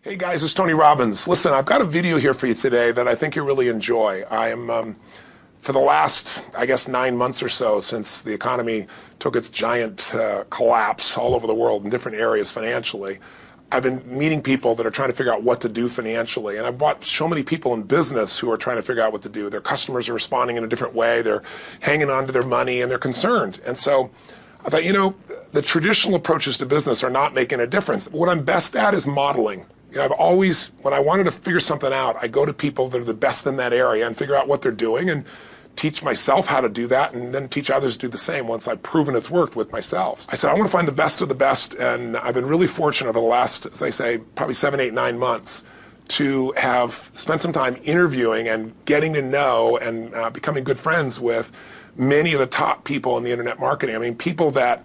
Hey guys, it's Tony Robbins. Listen, I've got a video here for you today that I think you'll really enjoy. I am, for the last, 9 months or so, since the economy took its giant collapse all over the world in different areas financially, I've been meeting people that are trying to figure out what to do financially. And I've watched so many people in business who are trying to figure out what to do. Their customers are responding in a different way. They're hanging on to their money and they're concerned. And so I thought, the traditional approaches to business are not making a difference. What I'm best at is modeling. I've always, when I wanted to figure something out, I go to people that are the best in that area and figure out what they're doing and teach myself how to do that and then teach others to do the same once I've proven it's worked with myself. I said, I want to find the best of the best, and I've been really fortunate over the last, as I say, probably 7, 8, 9 months to have spent some time interviewing and getting to know and becoming good friends with many of the top people in the internet marketing. I mean, people that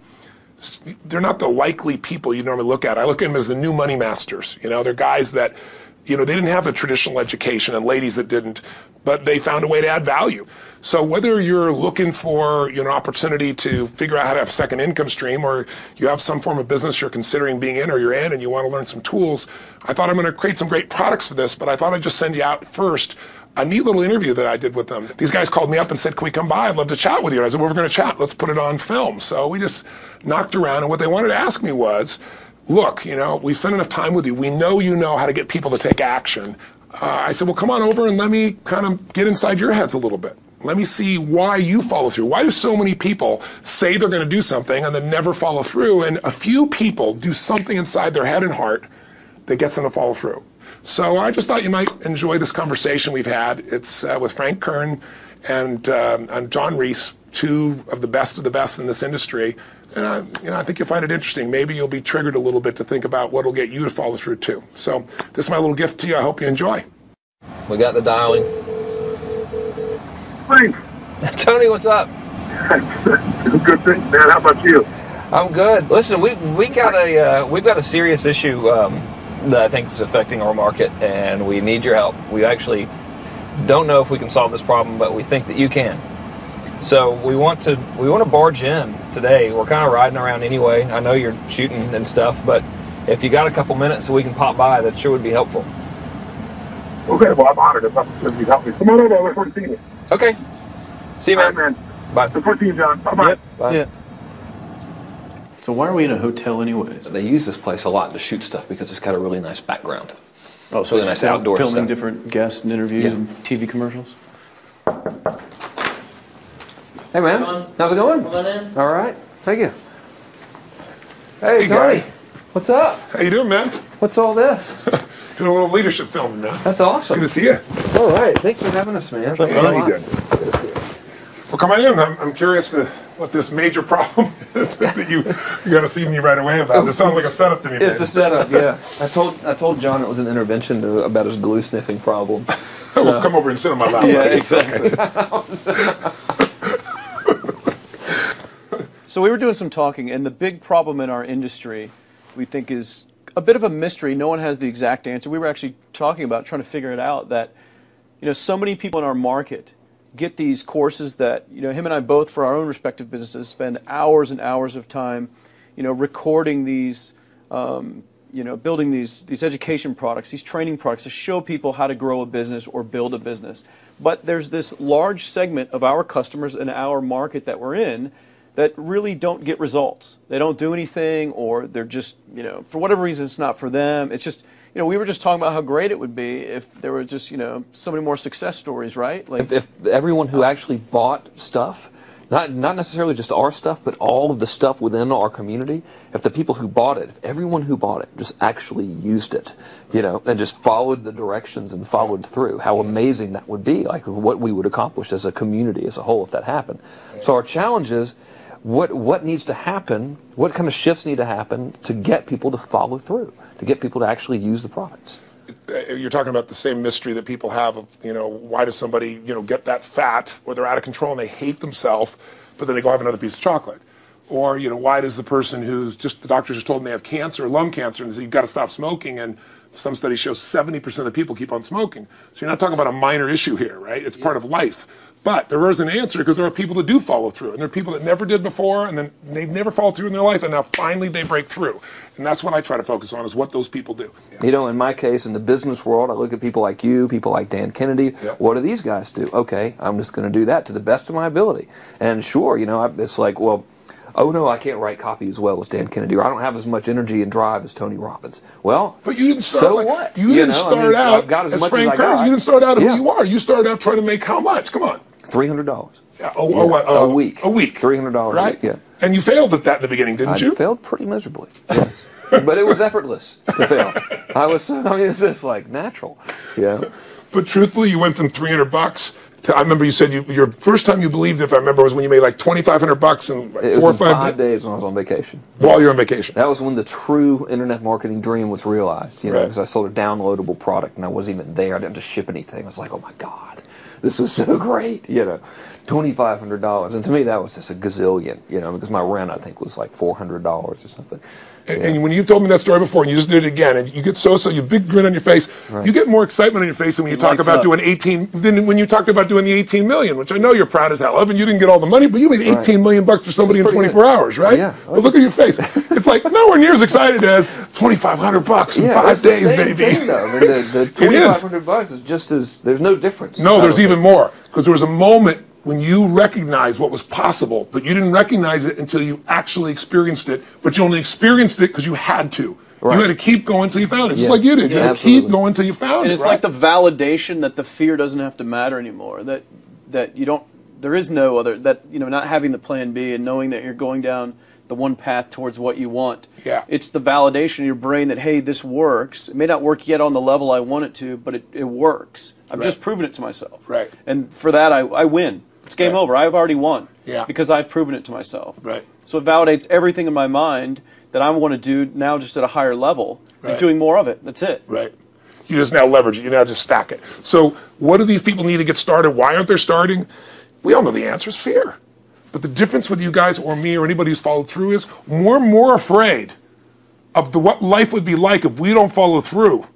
they're not the likely people you normally look at. I look at them as the new money masters. They're guys that, they didn't have the traditional education and ladies that didn't, but they found a way to add value. So whether you're looking for an opportunity to figure out how to have a second income stream, or you have some form of business you're considering being in or you're in and you want to learn some tools, I thought I'm going to create some great products for this, but I thought I'd just send you out first a neat little interview that I did with them. These guys called me up and said, can we come by? I'd love to chat with you. And I said, well, we're going to chat. Let's put it on film. So we just knocked around, and what they wanted to ask me was, look, we've spent enough time with you. We know you know how to get people to take action. I said, well, come on over and let me kind of get inside your heads a little bit. Let me see why you follow through. Why do so many people say they're going to do something and then never follow through? And a few people do something inside their head and heart that gets them to follow through. So I just thought you might enjoy this conversation we've had. It's with Frank Kern and John Reese, two of the best in this industry. And I think you'll find it interesting. Maybe you'll be triggered a little bit to think about what will get you to follow through too. So this is my little gift to you. I hope you enjoy. We got the dialing. Frank. Tony, what's up? Good thing, man. How about you? I'm good. Listen, we've got a serious issue that I think is affecting our market, and we need your help. We actually don't know if we can solve this problem, but we think that you can. So we want to barge in today. We're kind of riding around anyway. I know you're shooting and stuff, but if you got a couple minutes so we can pop by, that sure would be helpful. Okay, well, I'm honored. If you help me. Come on over. I look forward to seeing you. Okay. See you, man. All right, man. Bye. Look forward to seeing you, John. Bye-bye. Yep. Bye. See ya. So why are we in a hotel anyways? They use this place a lot to shoot stuff because it's got a really nice background. Oh, so really nice outdoor filming stuff. different guests and interviews and TV commercials? Hey, man. How's it going? Come on in. All right. Thank you. Hey, Tony. Guy. What's up? How you doing, man? What's all this? Doing a little leadership filming now. That's awesome. Good to see you. All right. Thanks for having us, man. How you doing? Well, come on in. I'm curious to what this major problem is that you got to see me right away about. This sounds like a setup to me, man. It's a setup, yeah. I told John it was an intervention about his glue sniffing problem. Well, come over and sit on my lap. Yeah, buddy. exactly. So we were doing some talking, and the big problem in our industry, we think, is a bit of a mystery. No one has the exact answer. We were actually talking about trying to figure it out, that so many people in our market get these courses that him and I both, for our own respective businesses, spend hours and hours of time recording these building these education products, these training products to show people how to grow a business or build a business. But there's this large segment of our customers in our market that we're in that really don't get results. They don't do anything, or they're just, for whatever reason, it's not for them. It's just, we were just talking about how great it would be if there were just, so many more success stories, right? Like if everyone who actually bought stuff, not necessarily just our stuff, but all of the stuff within our community, if the people who bought it, if everyone who bought it just actually used it, and just followed the directions and followed through, how amazing that would be, like what we would accomplish as a community as a whole if that happened. So our challenge is, what needs to happen, what kind of shifts need to happen to get people to follow through, to get people to actually use the products? You're talking about the same mystery that people have of, why does somebody, get that fat, or they're out of control and they hate themselves, but then they go have another piece of chocolate? Or, why does the person the doctor just told them they have cancer, lung cancer, and said, you've got to stop smoking, and some studies show 70% of the people keep on smoking. So you're not talking about a minor issue here, right? It's part of life. But there is an answer because there are people that do follow through, and there are people that never did before, and then they've never followed through in their life, and now finally they break through. And that's what I try to focus on, is what those people do. Yeah. You know, in my case, in the business world, I look at people like you, people like Dan Kennedy. Yep. What do these guys do? Okay, I'm just going to do that to the best of my ability. And sure, you know, it's like, well, oh no, I can't write copy as well as Dan Kennedy, or I don't have as much energy and drive as Tony Robbins. Well, but you didn't start. So what? You didn't start out I've got as much Frank as I got. Kern. You didn't start out who you are. You started out trying to make how much? Come on. $300. Yeah. A week. A week. $300 right? a week, yeah. And you failed at that in the beginning, didn't you? I failed pretty miserably, yes. But it was effortless to fail. It's just like natural, yeah. But truthfully, you went from $300 to, I remember you said your first time you believed, if I remember, was when you made like $2,500 in like it 4 or was 5 days when I was on vacation. While you're on vacation. That was when the true internet marketing dream was realized, you know, Right. because I sold a downloadable product and I wasn't even there. I didn't have to ship anything. I was like, oh my God, this was so great, you know. $2,500, and to me that was just a gazillion, you know, because my rent I think was like $400 or something. And when you've told me that story before, and you just did it again, and you get you have a big grin on your face. Right. You get more excitement on your face than when you talk lights about up. doing 18. Than when you talked about doing the 18 million, which I know you're proud as hell of, and you didn't get all the money, but you made 18 million bucks for somebody in 24 hours, right? Yeah. But look at your face. It's like nowhere near as excited as $2,500 in 5 days, baby. Thing, though. I mean, the $2,500 is just as there's no difference. No, there's even more, because there was a moment when you recognized what was possible, but you didn't recognize it until you actually experienced it, but you only experienced it because you had to. Right. You had to keep going until you found it, just like you did. You had to keep going until you found it. And it's like the validation that the fear doesn't have to matter anymore, that you don't, there is no other, that, you know, not having the plan B and knowing that you're going down the one path towards what you want. Yeah. It's the validation in your brain that, hey, this works. It may not work yet on the level I want it to, but it works. I've just proven it to myself. Right. And for that, I win. It's game over. I've already won. Yeah. Because I've proven it to myself. Right. So it validates everything in my mind that I want to do now just at a higher level. Right. And doing more of it. That's it. Right. You just now leverage it. You now just stack it. So what do these people need to get started? Why aren't they starting? We all know the answer is fear. But the difference with you guys or me or anybody who's followed through is we're more afraid of what life would be like if we don't follow through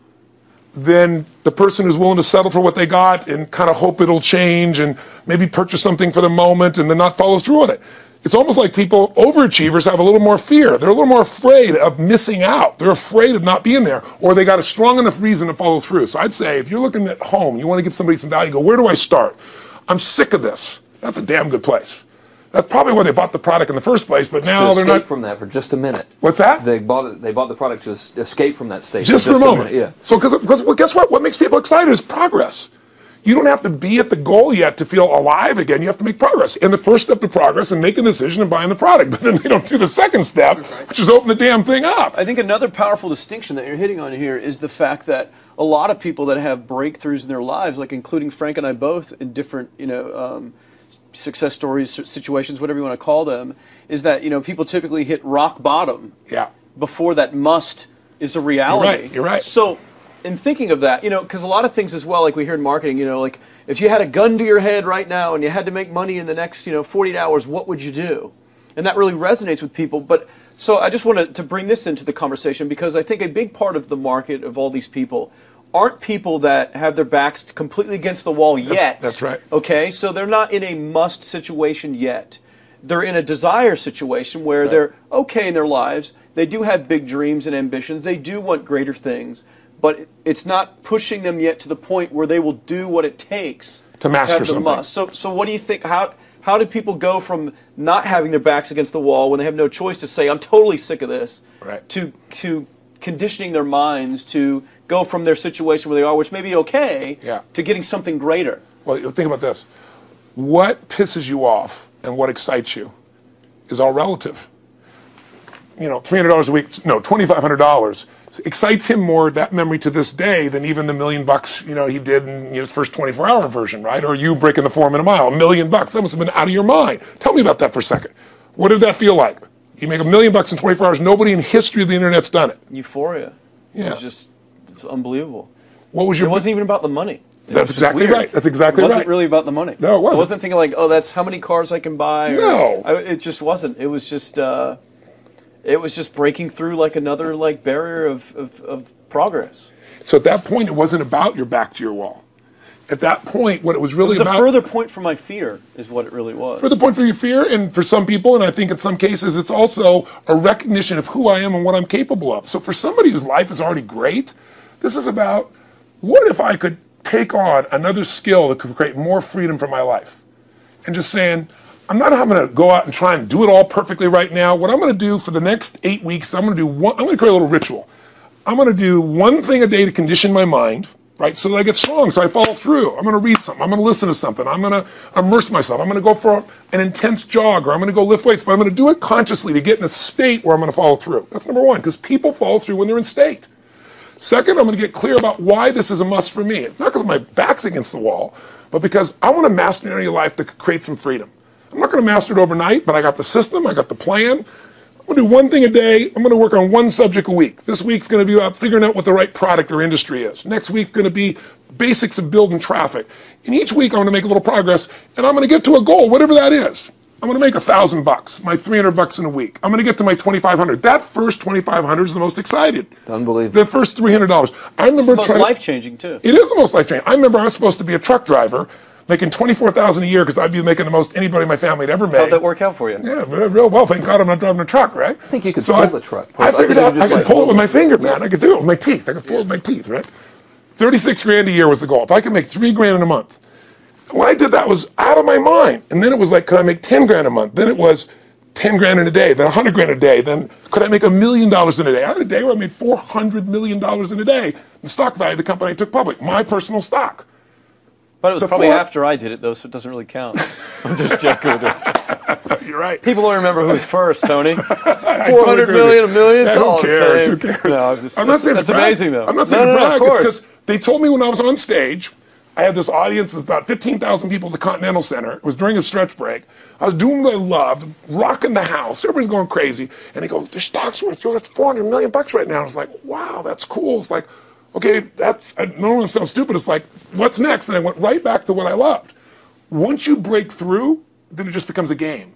than the person who's willing to settle for what they got and kind of hope it'll change and maybe purchase something for the moment and then not follow through on it. It's almost like people, overachievers, have a little more fear. They're a little more afraid of missing out. They're afraid of not being there, or they got a strong enough reason to follow through. So I'd say if you're looking at home, you want to give somebody some value, go, where do I start? I'm sick of this. That's a damn good place. That's probably why they bought the product in the first place, but now they're not. Escape from that for just a minute. What's that? They bought the product to escape from that state. Just for a moment. Yeah. So, because well, guess what? What makes people excited is progress. You don't have to be at the goal yet to feel alive again. You have to make progress. And the first step to progress is making a decision and buying the product. But then they don't do the second step, which is open the damn thing up. I think another powerful distinction that you're hitting on here is the fact that a lot of people that have breakthroughs in their lives, like including Frank and I both in different, success stories, situations, whatever you want to call them, is that, people typically hit rock bottom before that must is a reality. You're right. So in thinking of that, because a lot of things as well, like we hear in marketing, like if you had a gun to your head right now and you had to make money in the next, 48 hours, what would you do? And that really resonates with people. But so I just wanted to bring this into the conversation because I think a big part of the market of all these people aren't people that have their backs completely against the wall yet. That's right. Okay, so they're not in a must situation yet. They're in a desire situation where they're okay in their lives. They do have big dreams and ambitions. They do want greater things. But it's not pushing them yet to the point where they will do what it takes to master have the something. Must. So what do you think? How do people go from not having their backs against the wall when they have no choice to say, I'm totally sick of this, to conditioning their minds to go from their situation where they are, which may be okay, to getting something greater? Well, think about this. What pisses you off and what excites you is all relative. $300 a week, no, $2,500 excites him more, that memory to this day, than even the $1 million, he did in his first 24-hour version, right? Or you breaking the 4-minute mile, $1 million. That must have been out of your mind. Tell me about that for a second. What did that feel like? You make $1 million in 24 hours. Nobody in history of the internet's done it. Euphoria. Yeah. It was unbelievable. What was your? It wasn't even about the money. That's exactly right. That's exactly right. It wasn't really about the money. No, it wasn't. I wasn't thinking like, oh, that's how many cars I can buy. No. It just wasn't. It was just breaking through like another barrier of progress. So at that point, it wasn't about your back to your wall. at that point, what it was really It was about... a further point for my fear, is what it really was. Further point for your fear, and for some people, and I think in some cases, it's also a recognition of who I am and what I'm capable of. So for somebody whose life is already great, this is about, what if I could take on another skill that could create more freedom for my life? And just saying, I'm not having to go out and try and do it all perfectly right now. What I'm going to do for the next 8 weeks, I'm going to create a little ritual. I'm going to do one thing a day to condition my mind, right, so that I get strong, so I follow through. I'm going to read something. I'm going to listen to something. I'm going to immerse myself. I'm going to go for an intense jog, or I'm going to go lift weights, but I'm going to do it consciously to get in a state where I'm going to follow through. That's number one, because people follow through when they're in state. Second, I'm going to get clear about why this is a must for me. It's not because my back's against the wall, but because I want to master an area of life that could create some freedom. I'm not going to master it overnight, but I got the system, I got the plan. I'm going to do one thing a day. I'm going to work on one subject a week. This week's going to be about figuring out what the right product or industry is. Next week's going to be basics of building traffic. And each week I'm going to make a little progress, and I'm going to get to a goal, whatever that is. I'm going to make $1,000, my $300 in a week. I'm going to get to my $2,500. That first $2,500 is the most excited. Unbelievable. The first $300. I remember It's the most life-changing, too. It is the most life-changing. I remember I was supposed to be a truck driver, making $24,000 a year because I'd be making the most anybody in my family had ever made. How'd that work out for you? Yeah, real well. Thank God I'm not driving a truck, right? I think you could pull the truck. I figured out I could pull it with my finger, man. I could do it with my teeth. I could pull it with my teeth, right? 36 grand a year was the goal. If I could make 3 grand in a month. When I did that, was out of my mind. And then it was like, could I make 10 grand a month? Then it was 10 grand in a day, then 100 grand a day. Then could I make $1 million in a day? I had a day where I made $400 million in a day. The stock value of the company I took public, my personal stock. But it was probably after I did it, though, so it doesn't really count. I'm just joking with it. You're right. People don't remember who's first, Tony. 400 million, $1 million. Yeah, who cares? Who cares? No, I'm not saying that's to brag. amazing, though. I'm not saying to brag. Of It's course. because they told me when I was on stage, I had this audience of about 15,000 people at the Continental Center. It was during a stretch break. I was doing what I loved, rocking the house. Everybody's going crazy. And they go, the stock's worth $400 million right now. I was like, wow, that's cool. It's like, okay, that's, I don't want to sound stupid. It's like, what's next? And I went right back to what I loved. Once you break through, then it just becomes a game.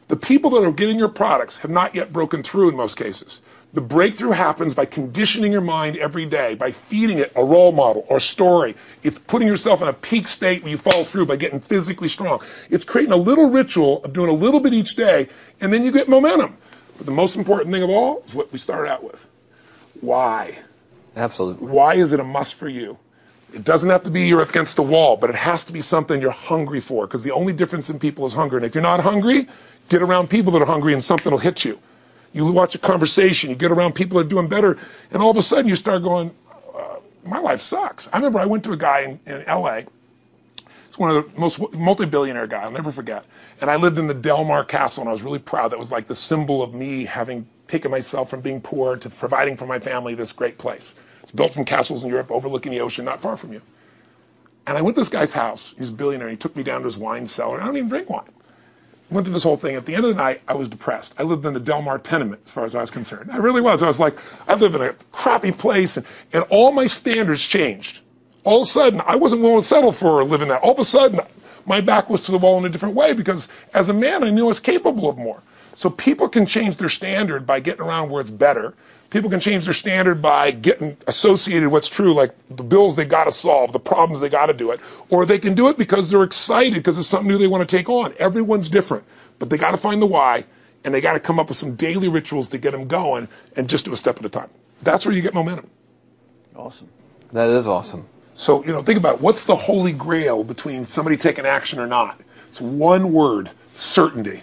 The people that are getting your products have not yet broken through in most cases. The breakthrough happens by conditioning your mind every day, by feeding it a role model or story. It's putting yourself in a peak state where you follow through by getting physically strong. It's creating a little ritual of doing a little bit each day, and then you get momentum. But the most important thing of all is what we started out with. Why? Absolutely. Why is it a must for you? It doesn't have to be you're against the wall, but it has to be something you're hungry for, because the only difference in people is hunger. And if you're not hungry, get around people that are hungry and something will hit you. You watch a conversation, you get around people that are doing better, and all of a sudden you start going, my life sucks. I remember I went to a guy in L.A., he's one of the most multi-billionaire guy, I'll never forget. And I lived in the Del Mar Castle, and I was really proud. That was like the symbol of me having taken myself from being poor to providing for my family this great place. It's built from castles in Europe overlooking the ocean, not far from you. And I went to this guy's house. He's a billionaire. He took me down to his wine cellar. I don't even drink wine. Went through this whole thing. At the end of the night, I was depressed. I lived in the Del Mar tenement, as far as I was concerned. I really was. I was like, I live in a crappy place, and all my standards changed. All of a sudden, I wasn't willing to settle for living that. All of a sudden, my back was to the wall in a different way, because as a man, I knew I was capable of more. So people can change their standard by getting around where it's better. People can change their standard by getting associated what's true, like the bills they got to solve, the problems they got to do it. Or they can do it because they're excited, because it's something new they want to take on. Everyone's different, but they got to find the why, and they got to come up with some daily rituals to get them going, and just do a step at a time. That's where you get momentum. Awesome. That is awesome. So, think about what's the holy grail between somebody taking action or not. It's one word: certainty.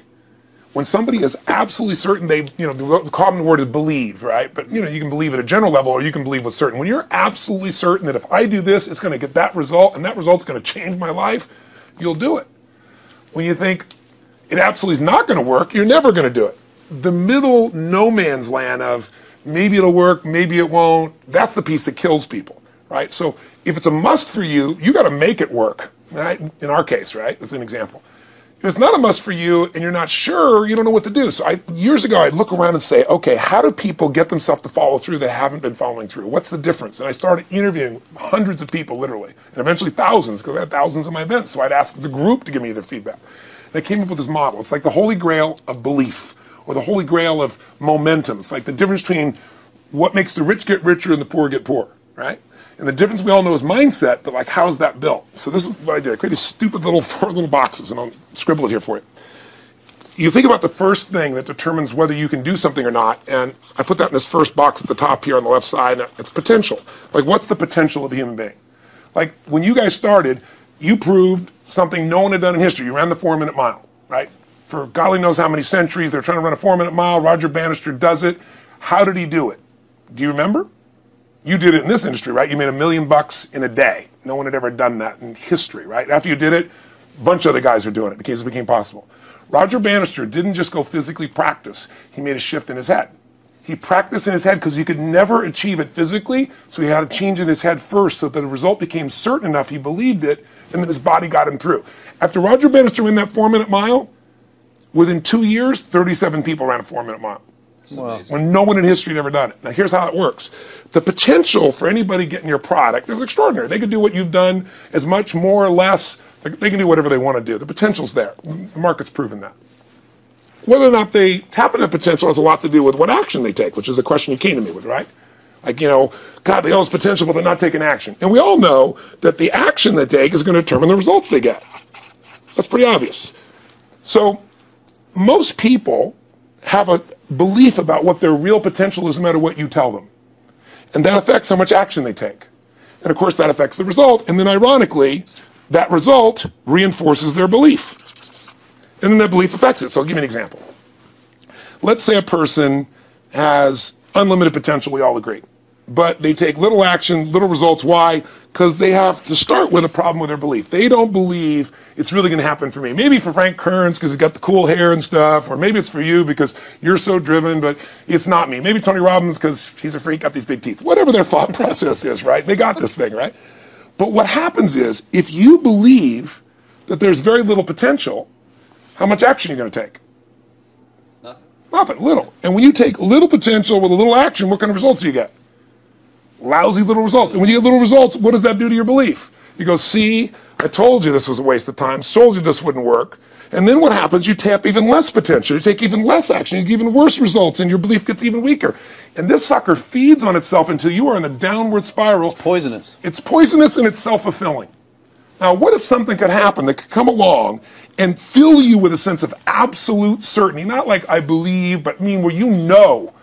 When somebody is absolutely certain, the common word is believe, right? But, you can believe at a general level, or you can believe with certain. When you're absolutely certain that if I do this, it's going to get that result, and that result's going to change my life, you'll do it. When you think it absolutely is not going to work, you're never going to do it. The middle no man's land of maybe it'll work, maybe it won't, that's the piece that kills people, right? So if it's a must for you, you got to make it work, right? In our case, right? That's an example. If it's not a must for you and you're not sure, you don't know what to do. So years ago, I'd look around and say, okay, how do people get themselves to follow through that haven't been following through? What's the difference? And I started interviewing hundreds of people, literally, and eventually thousands, because I had thousands of my events. So I'd ask the group to give me their feedback. And I came up with this model. It's like the holy grail of belief, or the holy grail of momentum. It's like the difference between what makes the rich get richer and the poor get poorer. right? And the difference we all know is mindset, but like, how's that built? So this is what I did. I created these stupid little 4 little boxes, and I'll scribble it here for you. You think about the first thing that determines whether you can do something or not, and I put that in this first box at the top here on the left side, and it's potential. Like, what's the potential of a human being? Like, when you guys started, you proved something no one had done in history. You ran the 4-minute mile, right? For golly knows how many centuries, they're trying to run a 4-minute mile. Roger Bannister does it. How did he do it? Do you remember? You did it in this industry, right? You made $1 million in a day. No one had ever done that in history, right? After you did it, a bunch of other guys are doing it because it became possible. Roger Bannister didn't just go physically practice. He made a shift in his head. He practiced in his head because he could never achieve it physically, so he had to change in his head first so that the result became certain enough he believed it, and then his body got him through. After Roger Bannister ran that 4-minute mile, within 2 years, 37 people ran a 4-minute mile. Wow. When no one in history had ever done it. Now here's how it works. The potential for anybody getting your product is extraordinary. They could do what you've done as much, more or less. They can do whatever they want to do. The potential's there. The market's proven that. Whether or not they tap into potential has a lot to do with what action they take, which is the question you came to me with, right? Like, you know, God, they all have potential, but they're not taking action. And we all know that the action they take is going to determine the results they get. That's pretty obvious. So most people have a belief about what their real potential is no matter what you tell them. And that affects how much action they take. And of course that affects the result. And then ironically, that result reinforces their belief. And then that belief affects it. So I'll give you an example. Let's say a person has unlimited potential, we all agree. But they take little action, little results. Why? Because they have to start with a problem with their belief. They don't believe it's really going to happen for me. Maybe for Frank Kearns because he's got the cool hair and stuff, or maybe it's for you because you're so driven, but it's not me. Maybe Tony Robbins because he's a freak, got these big teeth. Whatever their thought process is, right? They got this thing, right? But what happens is, if you believe that there's very little potential, how much action are you going to take? Nothing, little. And when you take little potential with a little action, what kind of results do you get? Lousy little results. And when you get little results, what does that do to your belief? You go, see, I told you this was a waste of time, told you this wouldn't work. And then what happens? You tap even less potential. You take even less action. You get even worse results, and your belief gets even weaker. And this sucker feeds on itself until you are in a downward spiral. It's poisonous. It's poisonous and it's self-fulfilling. Now, what if something could happen that could come along and fill you with a sense of absolute certainty? Not like I believe, but I mean where you know.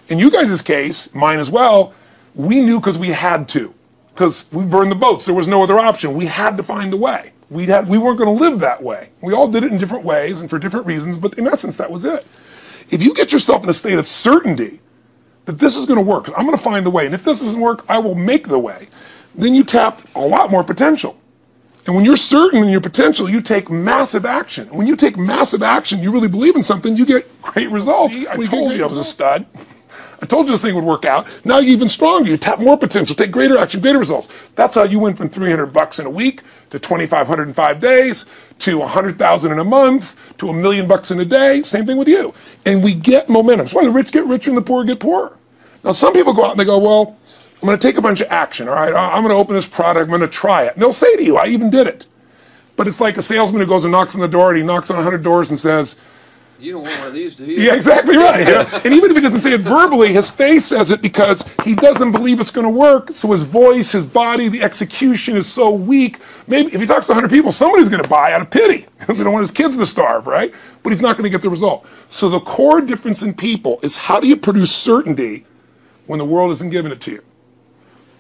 In you guys' case, mine as well, we knew because we had to. Because we burned the boats. There was no other option. We had to find a way. We weren't going to live that way. We all did it in different ways and for different reasons, but in essence, that was it. If you get yourself in a state of certainty that this is going to work, I'm going to find the way, and if this doesn't work, I will make the way, then you tap a lot more potential. And when you're certain in your potential, you take massive action. And when you take massive action, you really believe in something, you get great results. See, I told you I was a stud. I told you this thing would work out. Now you're even stronger. You tap more potential, take greater action, greater results. That's how you went from $300 in a week to $2,500 in 5 days to $100,000 in a month to $1 million in a day. Same thing with you. And we get momentum. That's why the rich get richer and the poor get poorer. Now some people go out and they go, well, I'm going to take a bunch of action. All right, I'm going to open this product. I'm going to try it. And they'll say to you, I even did it. But it's like a salesman who goes and knocks on the door, and he knocks on 100 doors and says, you don't want one of these, do you? yeah, exactly right. Yeah. And even if he doesn't say it verbally, his face says it because he doesn't believe it's going to work. So his voice, his body, the execution is so weak. Maybe if he talks to 100 people, somebody's going to buy out of pity. They don't want his kids to starve, right? But he's not going to get the result. So the core difference in people is how do you produce certainty when the world isn't giving it to you?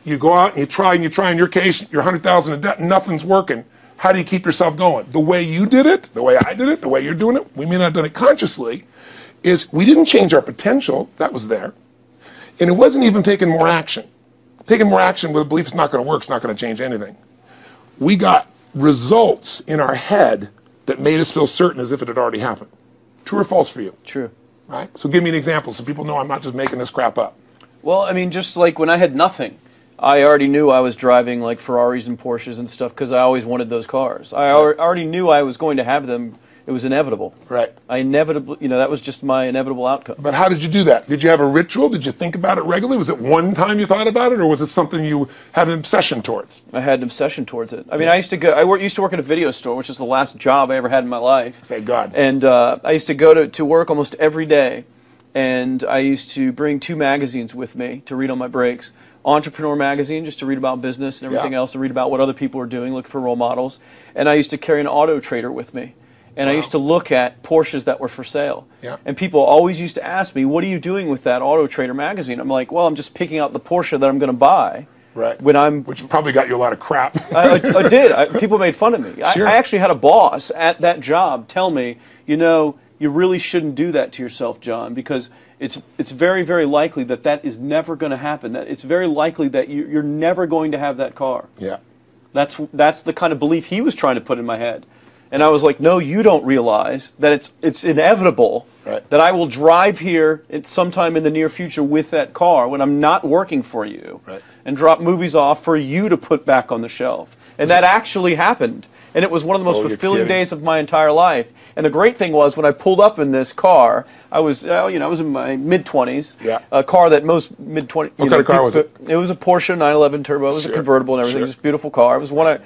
You go out and you try. In your case, you're 100,000 in debt and nothing's working. How do you keep yourself going? The way you did it, the way I did it, the way you're doing it, we may not have done it consciously, is we didn't change our potential. That was there. And it wasn't even taking more action. Taking more action with a belief it's not going to work, it's not going to change anything. We got results in our head that made us feel certain as if it had already happened. True or false for you? True. Right? So give me an example so people know I'm not just making this crap up. Well, I mean, just like when I had nothing, I already knew I was driving like Ferraris and Porsches and stuff because I always wanted those cars. I already knew I was going to have them. It was inevitable. Right. I inevitably, that was just my inevitable outcome. But how did you do that? Did you have a ritual? Did you think about it regularly? Was it one time you thought about it, or was it something you had an obsession towards? I had an obsession towards it. I mean, I used to work at a video store, which was the last job I ever had in my life. Thank God. And I used to go to work almost every day, and I used to bring 2 magazines with me to read on my breaks. Entrepreneur magazine just to read about business and everything else, to read about what other people are doing, look for role models. And I used to carry an auto trader with me. And I used to look at Porsches that were for sale. Yeah. And people always used to ask me, what are you doing with that Auto Trader magazine? I'm like, well, I'm just picking out the Porsche that I'm going to buy. Right. Which probably got you a lot of crap. I did. People made fun of me. Sure. I actually had a boss at that job tell me, you know, you really shouldn't do that to yourself, John, because it's very, very likely that that is never going to happen. That it's very likely that you're never going to have that car. Yeah. That's the kind of belief he was trying to put in my head. And I was like, no, you don't realize that it's inevitable that I will drive here sometime in the near future with that car when I'm not working for you and drop movies off for you to put back on the shelf. And that actually happened. And it was one of the most fulfilling days of my entire life. And the great thing was when I pulled up in this car, I was in my mid-20s. Yeah. A car that most mid-20s. What kind of car was it? It was a Porsche 911 Turbo. It was a convertible and everything. It was a beautiful car. It was one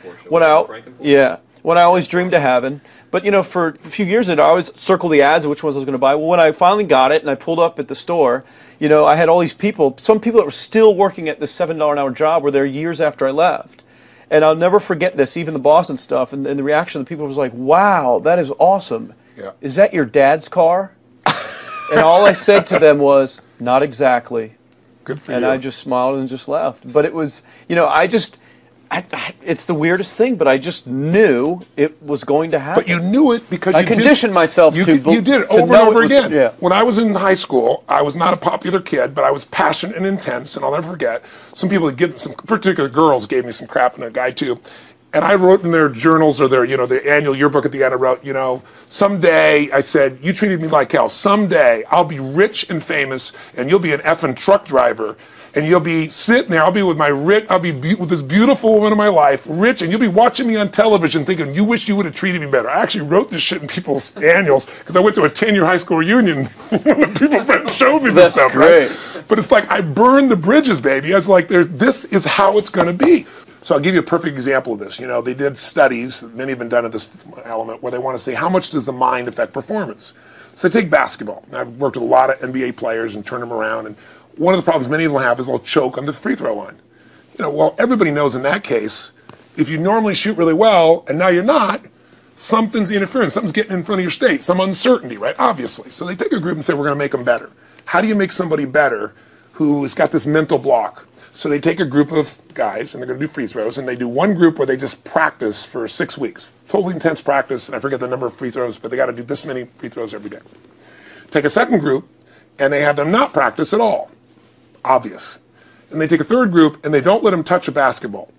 I always dreamed of having. But, you know, for a few years I always circled the ads of which ones I was going to buy. Well, when I finally got it and I pulled up at the store, you know, I had all these people, some people that were still working at this $7 an hour job were there years after I left. And I'll never forget this, even the boss and stuff, and the reaction of the people was like, wow, that is awesome. Yeah. Is that your dad's car? And all I said to them was, not exactly. Good for you. And I just smiled and just left. But it was, you know, it's the weirdest thing, but I just knew it was going to happen. But you knew it because I conditioned myself to you did it to over and over it was, again. yeah. When I was in high school, I was not a popular kid, but I was passionate and intense, and I'll never forget. Some people, some particular girls gave me some crap, and a guy too. And I wrote in their journals or their annual yearbook at the end, I wrote, someday, I said, you treated me like hell. Someday I'll be rich and famous, and you'll be an effing truck driver. And you'll be sitting there, I'll be with with this beautiful woman of my life, rich, and you'll be watching me on television thinking, you wish you would have treated me better. I actually wrote this shit in people's annuals because I went to a 10-year high school reunion when people showed me this stuff, great. Right? But it's like, I burned the bridges, baby. I was like, this is how it's going to be. So I'll give you a perfect example of this. You know, they did studies, many have been done at this element, where they want to say, how much does the mind affect performance? So take basketball. And I've worked with a lot of NBA players and turned them around, and one of the problems many of them have is they'll choke on the free throw line. Well, everybody knows in that case, if you normally shoot really well and now you're not, something's interfering. Something's getting in front of your state, some uncertainty, right? Obviously. So they take a group and say, we're going to make them better. How do you make somebody better who has got this mental block? So they take a group of guys and they're going to do free throws, and they do one group where they just practice for 6 weeks. Totally intense practice, and I forget the number of free throws, but they got to do this many free throws every day. Take a second group, and they have them not practice at all. Obvious. And they take a third group and they don't let them touch a basketball.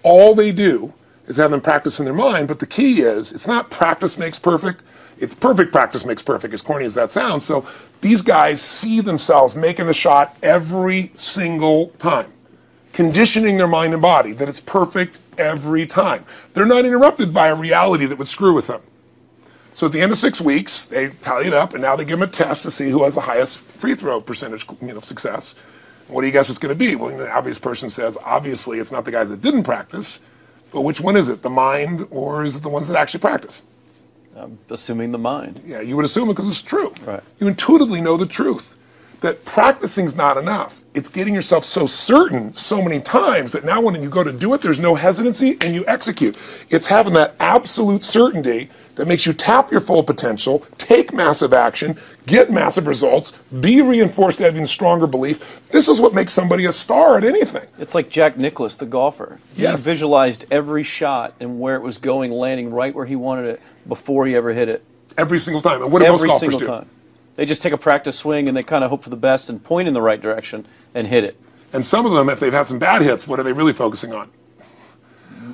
All they do is have them practice in their mind, but the key is it's not practice makes perfect, it's perfect practice makes perfect, as corny as that sounds. So these guys see themselves making the shot every single time, conditioning their mind and body that it's perfect every time. They're not interrupted by a reality that would screw with them. So at the end of 6 weeks, they tally it up, and now they give them a test to see who has the highest free throw percentage, success. What do you guess it's going to be? Well, the obvious person says, obviously, it's not the guys that didn't practice, but which one is it, the mind, or is it the ones that actually practice? I'm assuming the mind. Yeah, you would assume it because it's true. Right. You intuitively know the truth, that practicing's not enough. It's getting yourself so certain so many times that now when you go to do it, there's no hesitancy, and you execute. It's having that absolute certainty that makes you tap your full potential, take massive action, get massive results, be reinforced to having stronger belief. This is what makes somebody a star at anything. It's like Jack Nicklaus, the golfer. Yes. He visualized every shot and where it was going, landing right where he wanted it before he ever hit it. Every single time. And what do most golfers do? Every single time. They just take a practice swing and they kind of hope for the best and point in the right direction and hit it. And some of them, if they've had some bad hits, what are they really focusing on?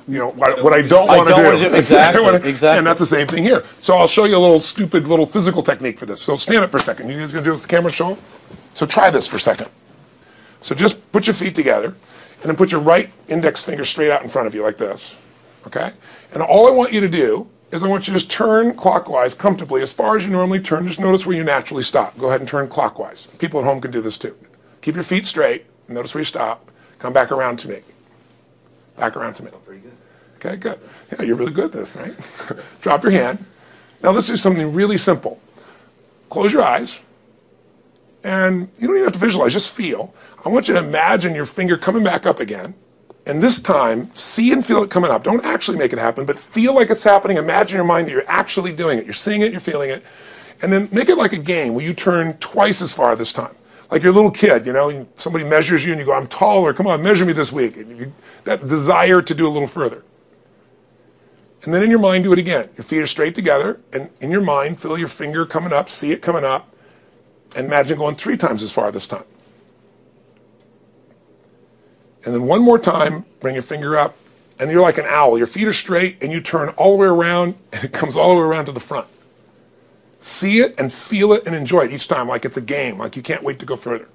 What I don't want to do. Exactly. Exactly. And that's the same thing here. So I'll show you a little stupid little physical technique for this. So stand up for a second. You guys going to do this? The camera show? So try this for a second. So just put your feet together, and then put your right index finger straight out in front of you like this. Okay? And all I want you to do is I want you to just turn clockwise comfortably as far as you normally turn. Just notice where you naturally stop. Go ahead and turn clockwise. People at home can do this too. Keep your feet straight. Notice where you stop. Come back around to me. Back around to me. Pretty good. Okay, good. Yeah, you're really good at this, right? Drop your hand. Now let's do something really simple. Close your eyes. And you don't even have to visualize, just feel. I want you to imagine your finger coming back up again. And this time, see and feel it coming up. Don't actually make it happen, but feel like it's happening. Imagine in your mind that you're actually doing it. You're seeing it, you're feeling it. And then make it like a game where you turn twice as far this time. Like you're a little kid, you know, somebody measures you and you go, I'm taller, come on, measure me this week. And that desire to do a little further. And then in your mind, do it again. Your feet are straight together, and in your mind, feel your finger coming up, see it coming up, and imagine going 3 times as far this time. And then one more time, bring your finger up, and you're like an owl. Your feet are straight, and you turn all the way around, and it comes all the way around to the front. See it and feel it and enjoy it each time, like it's a game, like you can't wait to go further.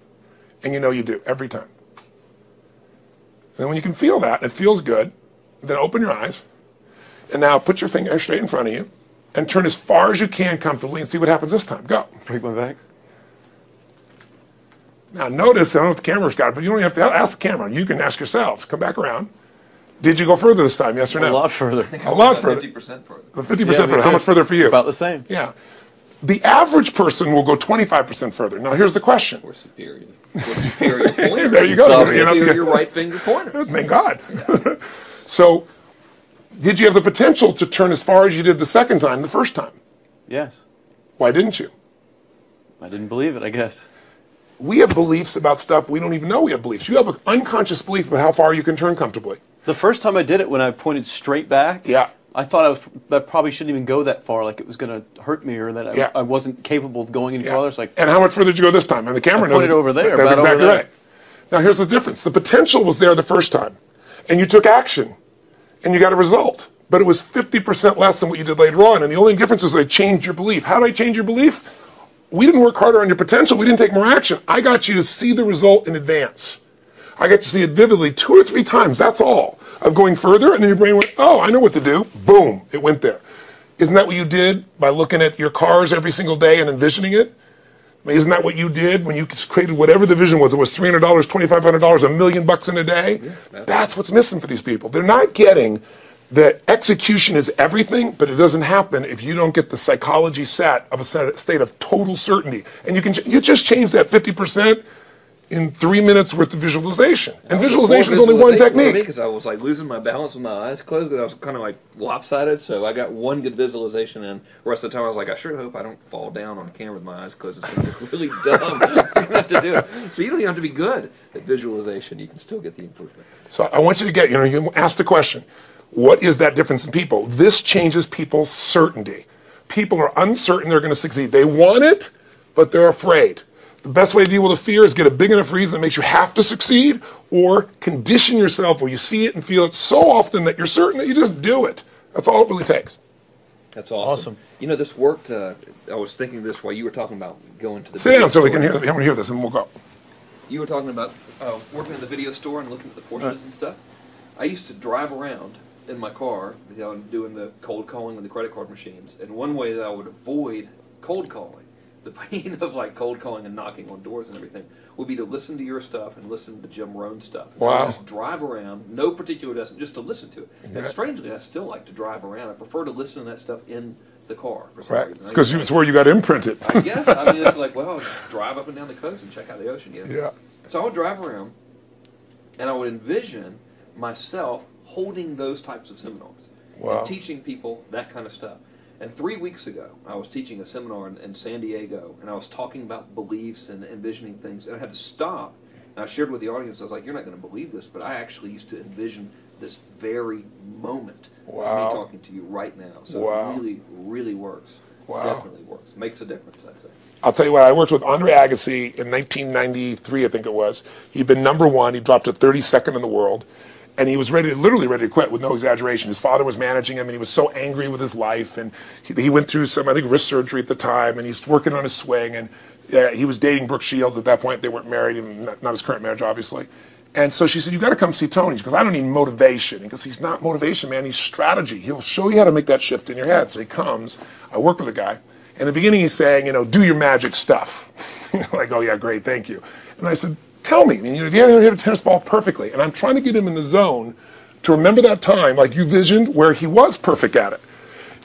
And you know you do, every time. And then when you can feel that, and it feels good, then open your eyes, and now put your finger straight in front of you, and turn as far as you can comfortably, and see what happens this time. Go. Break my back. Now notice, I don't know if the camera's got it, but you don't have to ask the camera. You can ask yourselves. Come back around. Did you go further this time, yes or no? A lot further. A lot further. 50% further. 50% further. How much further for you? About the same. Yeah. The average person will go 25% further. Now here's the question. We're superior. We're superior pointer. There you go. So your right finger pointer. Thank God. So, did you have the potential to turn as far as you did the second time, the first time? Yes. Why didn't you? I didn't believe it, I guess. We have beliefs about stuff we don't even know we have beliefs. You have an unconscious belief about how far you can turn comfortably. The first time I did it, when I pointed straight back, Yeah. I thought I probably shouldn't even go that far, like it was going to hurt me or that Yeah. I wasn't capable of going any Yeah. farther. It's like, And how much further did you go this time? And the camera I knows pointed over there, That's about exactly over there. right. Now here's the difference. The potential was there the first time, and you took action, and you got a result. But it was 50% less than what you did later on, and the only difference is they changed your belief. How did I change your belief? We didn't work harder on your potential. We didn't take more action. I got you to see the result in advance. I got you to see it vividly 2 or 3 times. That's all. Of going further, and then your brain went, oh, I know what to do. Boom, it went there. Isn't that what you did by looking at your cars every single day and envisioning it? I mean, isn't that what you did when you created whatever the vision was? It was $300, $2,500, $1 million in a day? Yeah, that's what's missing for these people. They're not getting that execution is everything, but it doesn't happen if you don't get the psychology set of a state of total certainty. And you just change that 50% in 3 minutes worth of visualization. And visualization is only one technique. Because I was like losing my balance with my eyes closed, but I was kind of like lopsided, so I got one good visualization in. The rest of the time I was like, I sure hope I don't fall down on camera with my eyes closed. It's going to look really dumb. I don't have to do it. So you don't even have to be good at visualization. You can still get the improvement. So I want you to get, you ask the question, what is that difference in people? This changes people's certainty. People are uncertain they're going to succeed. They want it, but they're afraid. The best way to deal with a fear is get a big enough reason that makes you have to succeed, or condition yourself where you see it and feel it so often that you're certain that you just do it. That's all it really takes. That's awesome. You know, this worked. I was thinking this while you were talking about going to the Sit down so we can hear this, and we'll go. You were talking about working in the video store and looking at the Porsches and stuff. I used to drive around in my car, doing the cold calling with the credit card machines. And one way that I would avoid cold calling, the pain of like cold calling and knocking on doors and everything, would be to listen to your stuff and listen to Jim Rohn's stuff. And wow. Just drive around, no particular destination, just to listen to it. And strangely, I still like to drive around. I prefer to listen to that stuff in the car for some reason. It's because it's where you got imprinted. I guess. I mean, it's like, well, I'll just drive up and down the coast and check out the ocean. Yeah. So I would drive around, and I would envision myself holding those types of seminars and teaching people that kind of stuff. And 3 weeks ago, I was teaching a seminar in San Diego, and I was talking about beliefs and envisioning things, and I had to stop. And I shared with the audience, I was like, you're not going to believe this, but I actually used to envision this very moment of me talking to you right now. So it really, really works. Definitely works. Makes a difference, I'd say. I'll tell you what, I worked with Andre Agassi in 1993, I think it was. He'd been #1. He dropped to 32nd in the world. And he was literally ready to quit with no exaggeration. His father was managing him, and he was so angry with his life. And he went through some, I think, wrist surgery at the time, and he's working on his swing. And he was dating Brooke Shields at that point. They weren't married, not his current marriage, obviously. And so she said, you got to come see Tony. Because I don't need motivation. Because he's not motivation, man. He's strategy. He'll show you how to make that shift in your head. So he comes. I work with a guy. In the beginning, he's saying, do your magic stuff. Like, oh, yeah, great, thank you. And I said, tell me, if you ever hit a tennis ball perfectly, and I'm trying to get him in the zone to remember that time, like you visioned, where he was perfect at it.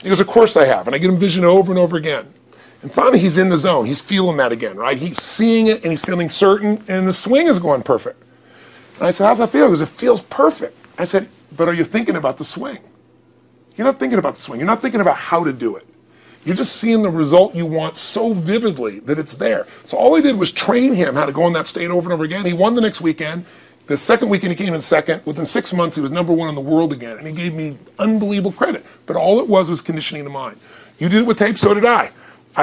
He goes, of course I have. And I get him vision over and over again. And finally, he's in the zone. He's feeling that again, right? He's seeing it, and he's feeling certain, and the swing is going perfect. And I said, how's that feel? He goes, it feels perfect. I said, but are you thinking about the swing? You're not thinking about the swing. You're not thinking about how to do it. You're just seeing the result you want so vividly that it's there. So all I did was train him how to go in that state over and over again. He won the next weekend. The second weekend he came in second. Within 6 months, he was #1 in the world again. And he gave me unbelievable credit. But all it was conditioning the mind. You did it with tape, so did I. We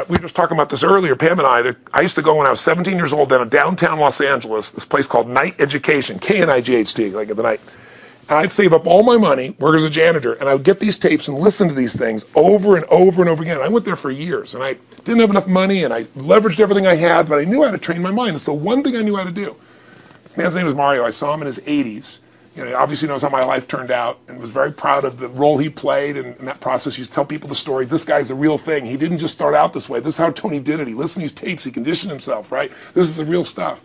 were just talking about this earlier, Pam and I used to go when I was 17 years old down in downtown Los Angeles, this place called Night Education, K-N-I-G-H-T, like at the night. And I'd save up all my money, work as a janitor, and I would get these tapes and listen to these things over and over and over again. I went there for years, and I didn't have enough money, and I leveraged everything I had, but I knew how to train my mind. It's the one thing I knew how to do. This man's name is Mario. I saw him in his 80s. You know, he obviously knows how my life turned out and was very proud of the role he played in that process. He used to tell people the story. This guy's the real thing. He didn't just start out this way. This is how Tony did it. He listened to these tapes. He conditioned himself, right? This is the real stuff.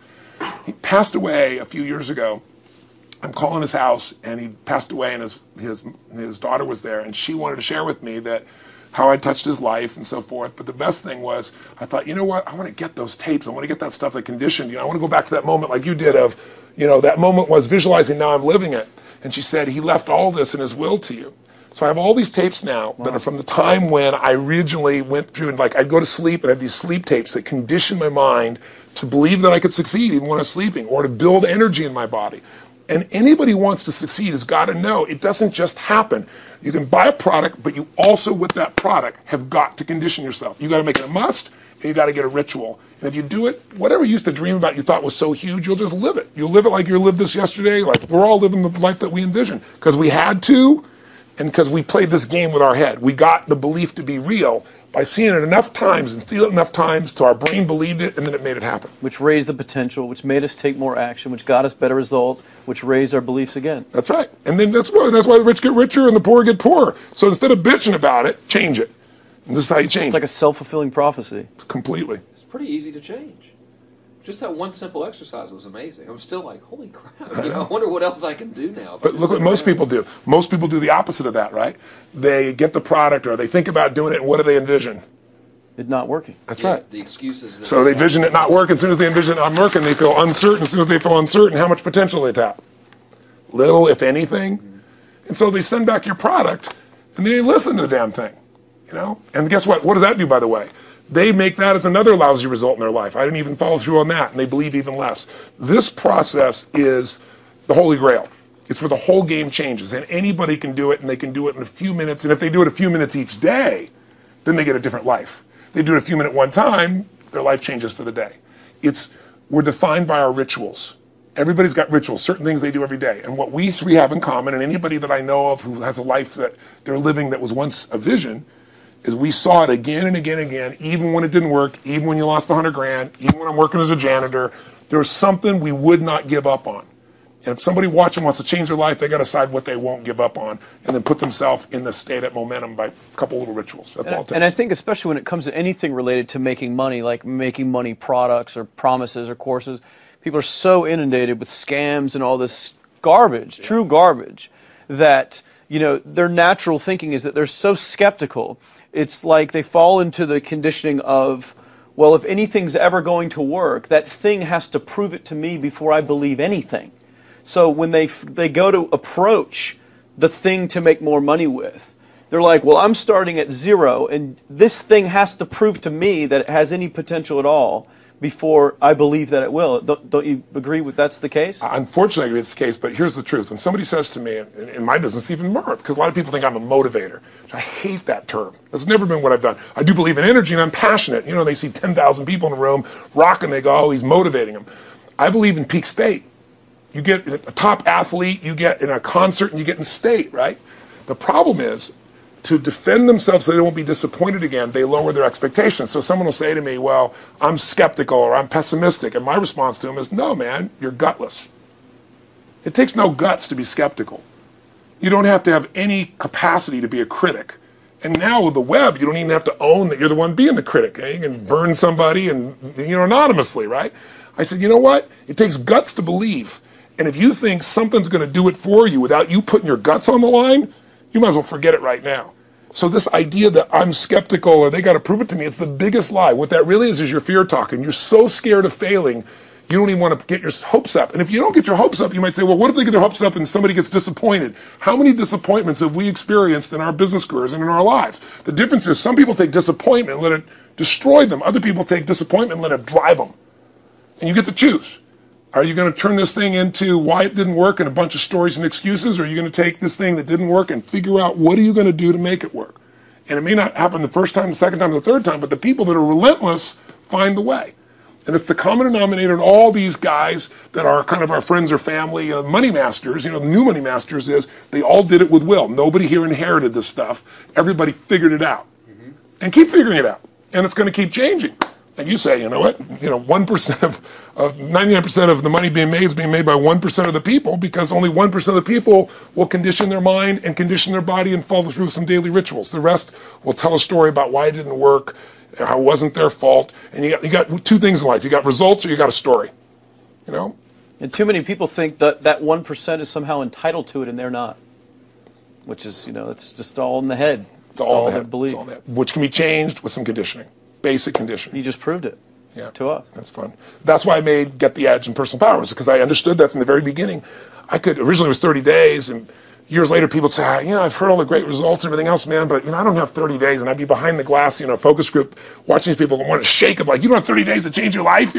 He passed away a few years ago. I'm calling his house, and he passed away, and his daughter was there, and she wanted to share with me that how I touched his life and so forth. But the best thing was, I thought, you know what? I want to get those tapes. I want to get that stuff that conditioned. You know, I want to go back to that moment like you did of, you know, that moment was visualizing, now I'm living it. And she said, he left all this in his will to you. So I have all these tapes now that are from the time when I originally went through, and like I'd go to sleep and I had these sleep tapes that conditioned my mind to believe that I could succeed even when I was sleeping, or to build energy in my body. And anybody who wants to succeed has got to know it doesn't just happen. You can buy a product, but you also, with that product, have got to condition yourself. You got to make it a must, and you got to get a ritual. And if you do it, whatever you used to dream about you thought was so huge, you'll just live it. You'll live it like you lived this yesterday, like we're all living the life that we envision. Because we had to, and because we played this game with our head. We got the belief to be real by seeing it enough times and feeling it enough times till our brain believed it, and then it made it happen. Which raised the potential, which made us take more action, which got us better results, which raised our beliefs again. That's right. And then that's why the rich get richer and the poor get poorer. So instead of bitching about it, change it. And this is how you change it. It's like a self-fulfilling prophecy. Completely. It's pretty easy to change. Just that one simple exercise was amazing. I'm still like, holy crap, you know, I wonder what else I can do now. But look what most people do. Most people do the opposite of that, right? They get the product, or they think about doing it, and what do they envision? It not working. That's right. The excuses. So they envision it not working. As soon as they envision it not working, they feel uncertain. As soon as they feel uncertain, how much potential they tap? Little, if anything. And so they send back your product, and they listen to the damn thing. You know? And guess what? What does that do, by the way? They make that as another lousy result in their life. I didn't even follow through on that, and they believe even less. This process is the holy grail. It's where the whole game changes, and anybody can do it, and they can do it in a few minutes. And if they do it a few minutes each day, then they get a different life. They do it a few minutes one time, their life changes for the day. We're defined by our rituals. Everybody's got rituals, certain things they do every day. And what we three have in common, and anybody that I know of who has a life that they're living that was once a vision, is we saw it again and again and again, even when it didn't work, even when you lost 100 grand, even when I'm working as a janitor. There's something we would not give up on. And if somebody watching wants to change their life, they got to decide what they won't give up on, and then put themselves in the state of momentum by a couple little rituals. That's all it takes. And I think especially when it comes to anything related to making money, like making money products or promises or courses, people are so inundated with scams and all this garbage, true garbage, that, you know, their natural thinking is that they're so skeptical. It's like they fall into the conditioning of, well, if anything's ever going to work, that thing has to prove it to me before I believe anything. So when they go to approach the thing to make more money with, they're like, well, I'm starting at zero, and this thing has to prove to me that it has any potential at all before I believe that it will. Don't you agree with that's the case? Unfortunately, I agree it's the case, but here's the truth. When somebody says to me, in my business, even more, because a lot of people think I'm a motivator. I hate that term. That's never been what I've done. I do believe in energy, and I'm passionate. You know, they see 10,000 people in a room rocking, they go, oh, he's motivating them. I believe in peak state. You get a top athlete, you get in a concert, and you get in state, right? The problem is, to defend themselves so they won't be disappointed again, they lower their expectations. So someone will say to me, well, I'm skeptical or I'm pessimistic. And my response to them is, no, man, you're gutless. It takes no guts to be skeptical. You don't have to have any capacity to be a critic. And now with the web, you don't even have to own that you're the one being the critic. You can burn somebody and, you know, anonymously, right? I said, you know what? It takes guts to believe. And if you think something's going to do it for you without you putting your guts on the line, you might as well forget it right now. So this idea that I'm skeptical or they got to prove it to me, it's the biggest lie. What that really is your fear talking. You're so scared of failing, you don't even want to get your hopes up. And if you don't get your hopes up, you might say, well, what if they get their hopes up and somebody gets disappointed? How many disappointments have we experienced in our business careers and in our lives? The difference is some people take disappointment and let it destroy them. Other people take disappointment and let it drive them. And you get to choose. Are you going to turn this thing into why it didn't work and a bunch of stories and excuses, or are you going to take this thing that didn't work and figure out what are you going to do to make it work? And it may not happen the first time, the second time, the third time, but the people that are relentless find the way. And it's the common denominator in all these guys that are kind of our friends or family, money masters, the new money masters is they all did it with will. Nobody here inherited this stuff. Everybody figured it out. And keep figuring it out. And it's going to keep changing. And you say, you know what, 1% of 99% of the money being made is being made by 1% of the people, because only 1% of the people will condition their mind and condition their body and follow through some daily rituals. The rest will tell a story about why it didn't work, how it wasn't their fault. And you got two things in life. You got results or you got a story, And too many people think that 1% is somehow entitled to it, and they're not. Which is, it's just all in the head. It's all in the head. Belief. It's all in the head. Which can be changed with some conditioning. Basic conditioning. You just proved it. To us. That's fun. That's why I made Get the Edge and Personal Power, because I understood that from the very beginning. Originally it was 30 days, and years later people would say, I've heard all the great results and everything else, man, but I don't have 30 days, and I'd be behind the glass, focus group, watching these people and want to shake them, like, you don't have 30 days to change your life,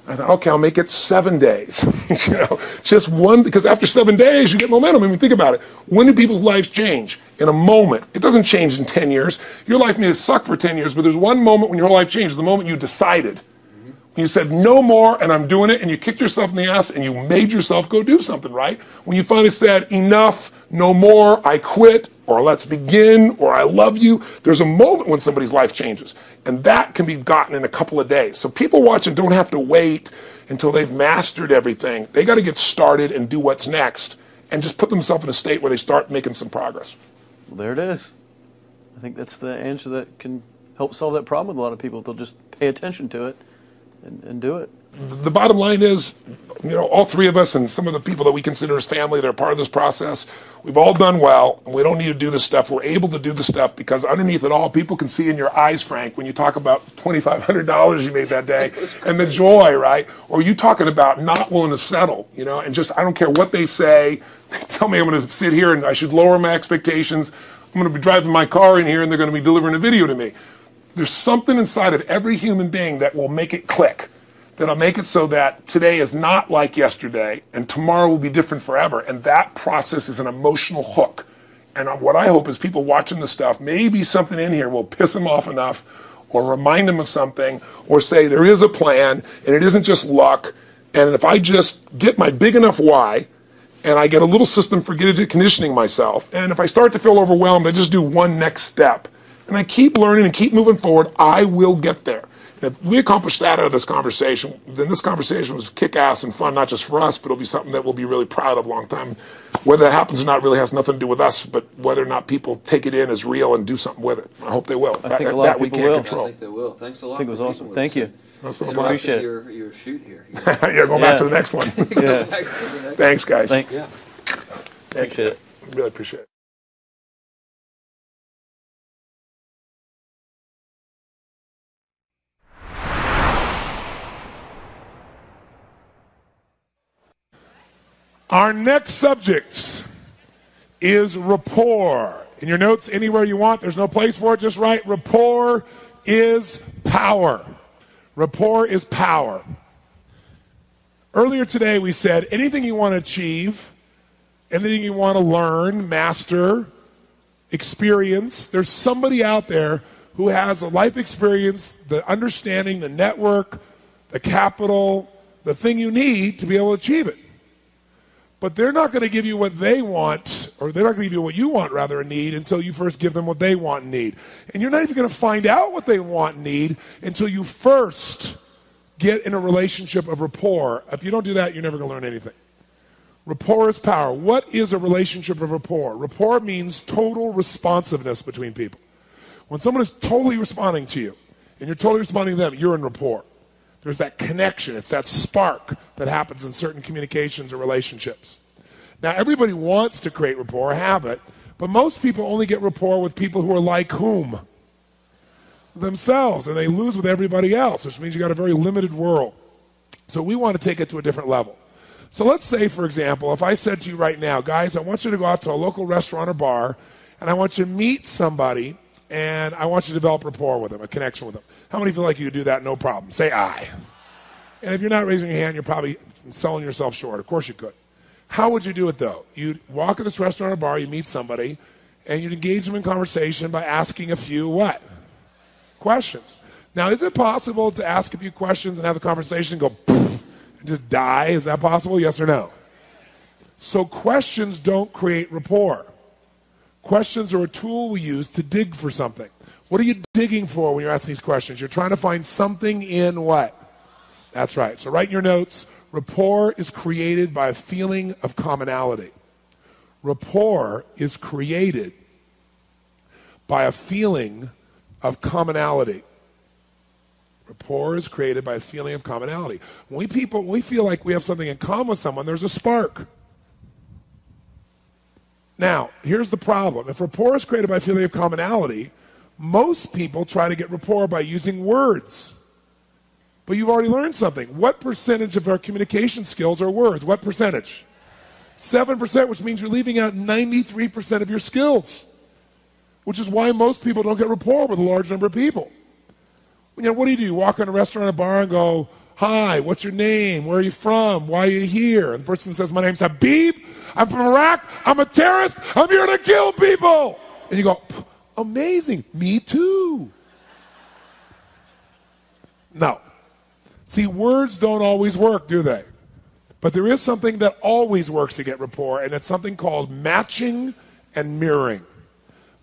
I thought, okay, I'll make it 7 days, just one, because after 7 days you get momentum. I mean, think about it. When do people's lives change? In a moment. It doesn't change in 10 years. Your life may suck for 10 years, but there's one moment when your whole life changes, the moment you decided. When you said, no more, and I'm doing it, and you kicked yourself in the ass, and you made yourself go do something, right? When you finally said, enough, no more, I quit, or let's begin, or I love you, there's a moment when somebody's life changes. And that can be gotten in a couple of days. So people watching don't have to wait until they've mastered everything. They got to get started and do what's next, and just put themselves in a state where they start making some progress. Well, there it is. I think that's the answer that can help solve that problem with a lot of people. They'll just pay attention to it and do it. The bottom line is, all three of us and some of the people that we consider as family that are part of this process, we've all done well, and we don't need to do this stuff. We're able to do the stuff because underneath it all, people can see in your eyes, Frank, when you talk about $2,500 you made that day and the joy, right? Or you talking about not willing to settle, and just, I don't care what they say. They tell me I'm going to sit here and I should lower my expectations. I'm going to be driving my car in here and they're going to be delivering a video to me. There's something inside of every human being that will make it click, that'll make it so that today is not like yesterday and tomorrow will be different forever. And that process is an emotional hook. And what I hope is people watching this stuff, maybe something in here will piss them off enough or remind them of something or say there is a plan and it isn't just luck. And if I just get my big enough why and I get a little system for conditioning myself, and if I start to feel overwhelmed, I just do one next step. And I keep learning and keep moving forward, I will get there. And if we accomplish that out of this conversation, then this conversation was kick-ass and fun, not just for us, but it'll be something that we'll be really proud of a long time. Whether that happens or not really has nothing to do with us, but whether or not people take it in as real and do something with it. I hope they will. I think a lot of people will. I think they will. Thanks a lot. I think it was awesome. Thank you. That's been a blast. Appreciate it. Your shoot here. Yeah, go back to the next one. Yeah. Thanks, guys. Thanks. Yeah. Appreciate it. Really appreciate it. Our next subject is rapport. In your notes, anywhere you want, there's no place for it, just write rapport is power. Rapport is power. Earlier today we said anything you want to achieve, anything you want to learn, master, experience, there's somebody out there who has a life experience, the understanding, the network, the capital, the thing you need to be able to achieve it. But they're not going to give you what they want, or they're not going to give you what you want, rather, and need, until you first give them what they want and need. And you're not even going to find out what they want and need until you first get in a relationship of rapport. If you don't do that, you're never going to learn anything. Rapport is power. What is a relationship of rapport? Rapport means total responsiveness between people. When someone is totally responding to you, and you're totally responding to them, you're in rapport. There's that connection. It's that spark that happens in certain communications or relationships. Now, everybody wants to create rapport, have it, But most people only get rapport with people who are like whom? Themselves, and they lose with everybody else, which means you got a very limited world. So we want to take it to a different level. So let's say, for example, if I said to you right now, guys, I want you to go out to a local restaurant or bar, and I want you to meet somebody, and I want you to develop rapport with them, a connection with them. How many feel like you could do that? No problem. Say aye. And if you're not raising your hand, you're probably selling yourself short. Of course you could. How would you do it, though? You'd walk in this restaurant or bar, you meet somebody, and you'd engage them in conversation by asking a few what? Questions. Now, is it possible to ask a few questions and have a conversation and go poof, and just die? Is that possible? Yes or no? So questions don't create rapport. Questions are a tool we use to dig for something. What are you digging for when you're asking these questions? You're trying to find something in what? That's right. So write in your notes, rapport is created by a feeling of commonality. Rapport is created by a feeling of commonality. Rapport is created by a feeling of commonality. When we feel like we have something in common with someone, there's a spark. Now, here's the problem. If rapport is created by a feeling of commonality, most people try to get rapport by using words. But you've already learned something. What percentage of our communication skills are words? What percentage? 7%, which means you're leaving out 93% of your skills, which is why most people don't get rapport with a large number of people. You know, what do? You walk in a restaurant or a bar and go, hi, what's your name? Where are you from? Why are you here? And the person says, my name's Habib. I'm from Iraq. I'm a terrorist. I'm here to kill people. And you go, amazing. Me too. No. See, words don't always work, do they? But there is something that always works to get rapport, and it's something called matching and mirroring.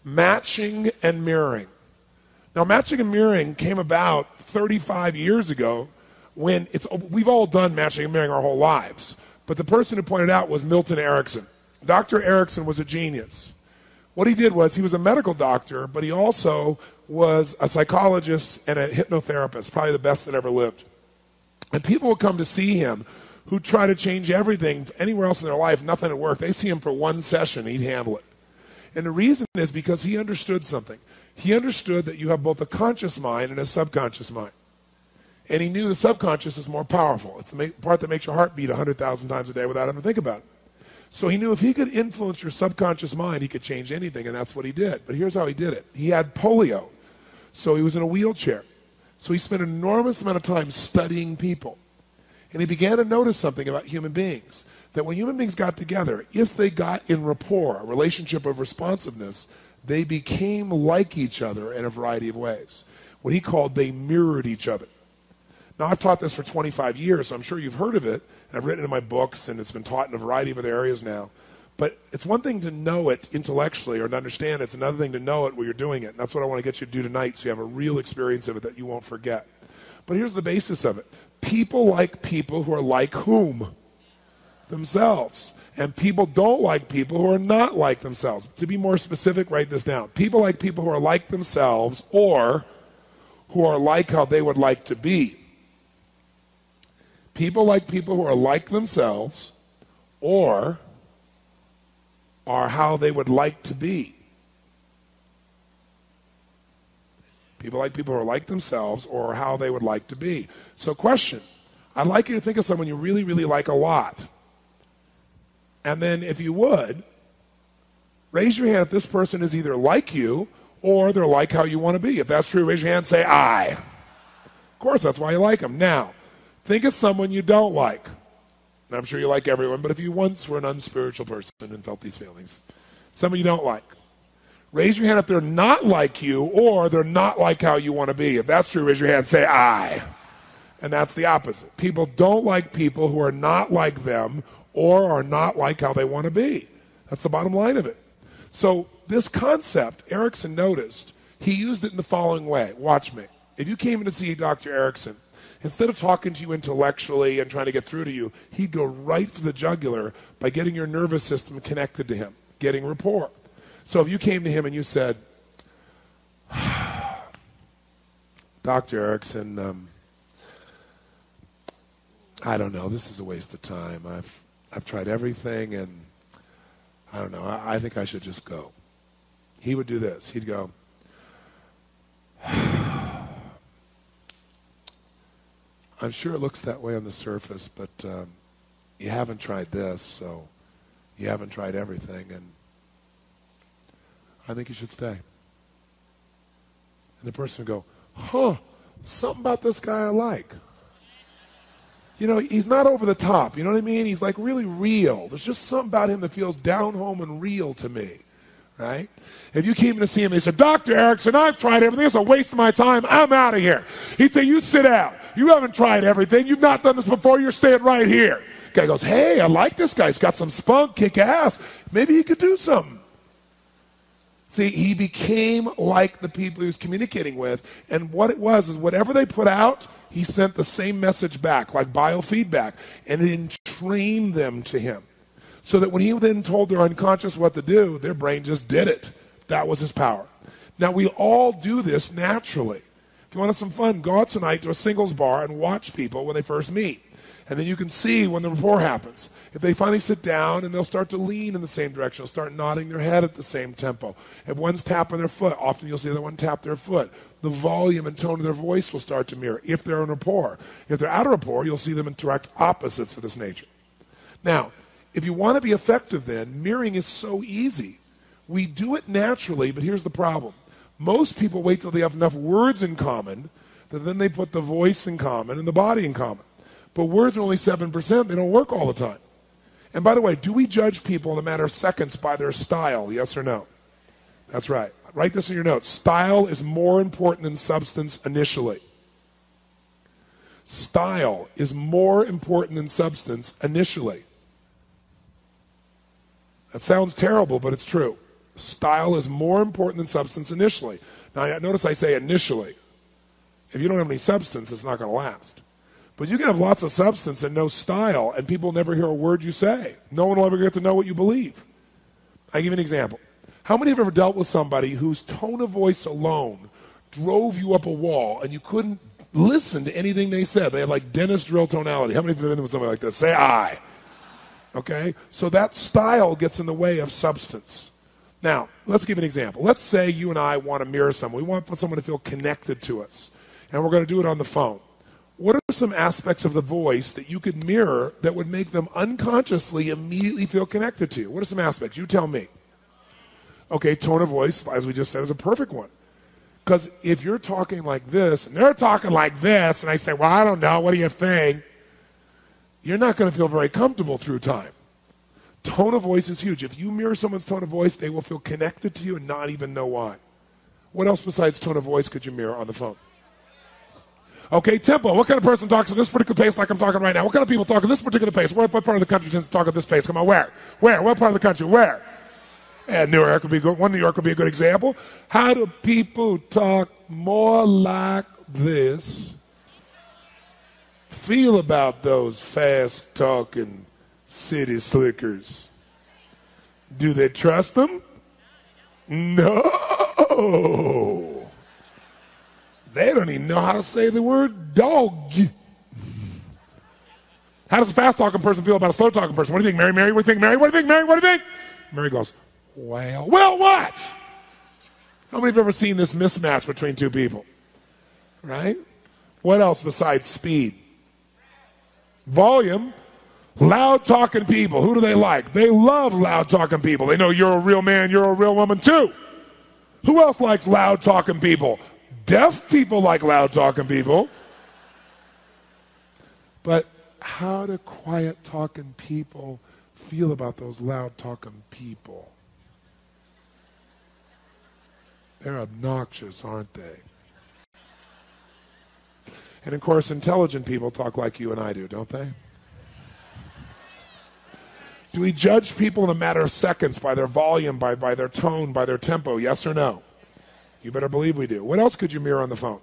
Matching and mirroring. Now, matching and mirroring came about 35 years ago when we've all done matching and mirroring our whole lives. But the person who pointed out was Milton Erickson. Dr. Erickson was a genius. What he did was he was a medical doctor, but he also was a psychologist and a hypnotherapist, probably the best that ever lived. And people would come to see him who try to change everything anywhere else in their life, nothing would work. They see him for one session, he'd handle it. And the reason is because he understood something. He understood that you have both a conscious mind and a subconscious mind. And he knew the subconscious is more powerful. It's the part that makes your heart beat 100,000 times a day without having to think about it. So he knew if he could influence your subconscious mind, he could change anything, and that's what he did. But here's how he did it. He had polio, so he was in a wheelchair. So he spent an enormous amount of time studying people. And he began to notice something about human beings, that when human beings got together, if they got in rapport, a relationship of responsiveness, they became like each other in a variety of ways. What he called, they mirrored each other. Now, I've taught this for 25 years, so I'm sure you've heard of it, and I've written it in my books, and it's been taught in a variety of other areas now. But it's one thing to know it intellectually or to understand it. It's another thing to know it while you're doing it. And that's what I want to get you to do tonight so you have a real experience of it that you won't forget. But here's the basis of it. People like people who are like whom? Themselves. And people don't like people who are not like themselves. To be more specific, write this down. People like people who are like themselves or who are like how they would like to be. People like people who are like themselves or are how they would like to be. People like people who are like themselves or how they would like to be. So question, I'd like you to think of someone you really, really like a lot. And then if you would, raise your hand if this person is either like you or they're like how you want to be. If that's true, raise your hand and say, I. Of course, that's why you like them. Now, think of someone you don't like. And I'm sure you like everyone, but if you once were an unspiritual person and felt these feelings, someone you don't like. Raise your hand if they're not like you or they're not like how you want to be. If that's true, raise your hand and say, I. And that's the opposite. People don't like people who are not like them or are not like how they want to be. That's the bottom line of it. So this concept, Erickson noticed, he used it in the following way. Watch me. If you came in to see Dr. Erickson, instead of talking to you intellectually and trying to get through to you, he'd go right for the jugular by getting your nervous system connected to him, getting rapport. So if you came to him and you said, Dr. Erickson, I don't know, this is a waste of time. I've tried everything and I don't know, I think I should just go. he would do this. He'd go, I'm sure it looks that way on the surface, but you haven't tried this, so you haven't tried everything, and I think you should stay. And the person would go, something about this guy I like. You know, he's not over the top, you know what I mean? He's like really real. There's just something about him that feels down home and real to me, right? If you came in to see him and he said, Dr. Erickson, I've tried everything. It's a waste of my time. I'm out of here. He'd say, you sit down. You haven't tried everything. You've not done this before. You're staying right here. The guy goes, hey, I like this guy. He's got some spunk, kick ass. Maybe he could do something. See, he became like the people he was communicating with, and what it was is whatever they put out, he sent the same message back, like biofeedback, and it entrained them to him. So that when he then told their unconscious what to do, their brain just did it. That was his power. Now, we all do this naturally. If you want to have some fun, go out tonight to a singles bar and watch people when they first meet. And then you can see when the rapport happens. If they finally sit down and they'll start to lean in the same direction, they'll start nodding their head at the same tempo. If one's tapping their foot, often you'll see the other one tap their foot. The volume and tone of their voice will start to mirror if they're in rapport. If they're out of rapport, you'll see them in direct opposites of this nature. Now, if you want to be effective then, mirroring is so easy. We do it naturally, but here's the problem. Most people wait till they have enough words in common that then they put the voice in common and the body in common. But words are only 7%. They don't work all the time. And by the way, do we judge people in a matter of seconds by their style, yes or no? That's right. Write this in your notes. Style is more important than substance initially. Style is more important than substance initially. That sounds terrible, but it's true. Style is more important than substance initially. Now, notice I say initially. If you don't have any substance, it's not going to last. But you can have lots of substance and no style, and people never hear a word you say. No one will ever get to know what you believe. I'll give you an example. How many have ever dealt with somebody whose tone of voice alone drove you up a wall and you couldn't listen to anything they said? They had like dentist drill tonality. How many of you have been with somebody like this? Say I. Okay? So that style gets in the way of substance. Now, let's give an example. Let's say you and I want to mirror someone. We want someone to feel connected to us, and we're going to do it on the phone. What are some aspects of the voice that you could mirror that would make them unconsciously immediately feel connected to you? What are some aspects? You tell me. Okay, tone of voice, as we just said, is a perfect one. Because if you're talking like this, and they're talking like this, and I say, well, I don't know, what do you think? You're not going to feel very comfortable through time. Tone of voice is huge. If you mirror someone's tone of voice, they will feel connected to you and not even know why. What else besides tone of voice could you mirror on the phone? Okay, tempo. What kind of person talks at this particular pace like I'm talking right now? What kind of people talk at this particular pace? What part of the country tends to talk at this pace? Come on, where? Where? What part of the country? Where? And New York would be good. One New York would be a good example. How do people talk more like this? Feel about those fast-talking city slickers. Do they trust them? No. They don't even know how to say the word dog. How does a fast-talking person feel about a slow-talking person? What do you think, Mary? Mary, what do you think, Mary? What do you think, Mary? What do you think? Mary goes, well, what? How many have ever seen this mismatch between two people? Right? What else besides speed? Volume. Loud-talking people. Who do they like? They love loud-talking people. They know you're a real man, you're a real woman too. Who else likes loud-talking people? Deaf people like loud-talking people. But how do quiet-talking people feel about those loud-talking people? They're obnoxious, aren't they? And of course, intelligent people talk like you and I do, don't they? Do we judge people in a matter of seconds by their volume, by their tone, by their tempo? Yes or no? You better believe we do. What else could you mirror on the phone?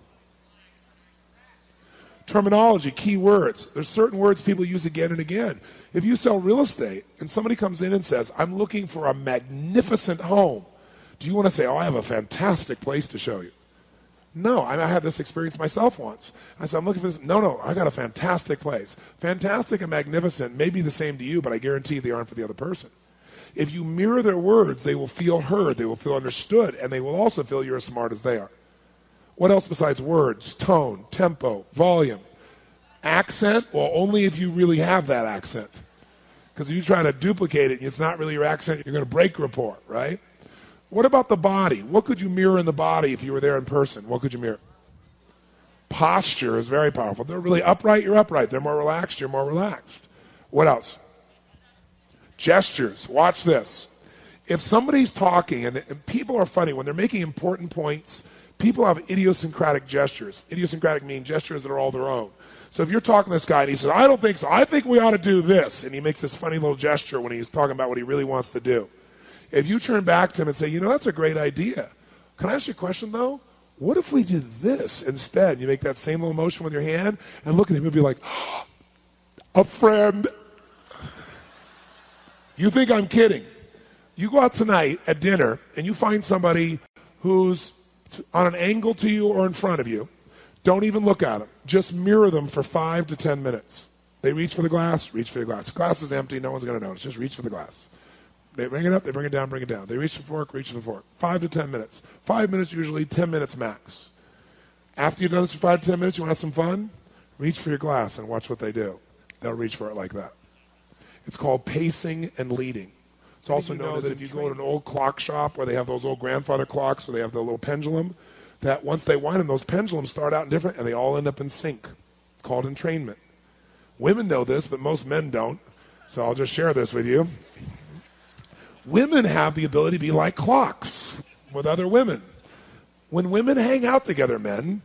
Terminology, key words. There's certain words people use again and again. If you sell real estate and somebody comes in and says, I'm looking for a magnificent home, do you want to say, oh, I have a fantastic place to show you? No, I had this experience myself once. I said, I'm looking for this. No, I got a fantastic place. Fantastic and magnificent may be the same to you, but I guarantee they aren't for the other person. If you mirror their words, they will feel heard, they will feel understood, and they will also feel you're as smart as they are. What else besides words? Tone, tempo, volume. Accent? Well, only if you really have that accent. Because if you try to duplicate it and it's not really your accent, you're going to break rapport, right? What about the body? What could you mirror in the body if you were there in person? What could you mirror? Posture is very powerful. They're really upright, you're upright. They're more relaxed, you're more relaxed. What else? Gestures. Watch this. If somebody's talking, and people are funny, when they're making important points, people have idiosyncratic gestures. Idiosyncratic mean gestures that are all their own. So if you're talking to this guy and he says, I don't think so, I think we ought to do this, and he makes this funny little gesture when he's talking about what he really wants to do. If you turn back to him and say, that's a great idea. Can I ask you a question, though? What if we did this instead? You make that same little motion with your hand and look at him and be like, a friend. You think I'm kidding. You go out tonight at dinner and you find somebody who's on an angle to you or in front of you. Don't even look at them. Just mirror them for 5 to 10 minutes. They reach for the glass, reach for the glass. The glass is empty, no one's going to notice. Just reach for the glass. They bring it up, they bring it down, bring it down. They reach for the fork, reach for the fork. 5 to 10 minutes. 5 minutes usually, 10 minutes max. After you've done this for 5 to 10 minutes, you want to have some fun? Reach for your glass and watch what they do. They'll reach for it like that. It's called pacing and leading. It's also known as if you go to an old clock shop where they have those old grandfather clocks where they have the little pendulum, that once they wind them, those pendulums start out different and they all end up in sync, called entrainment. Women know this, but most men don't, so I'll just share this with you. Women have the ability to be like clocks with other women. When women hang out together, men,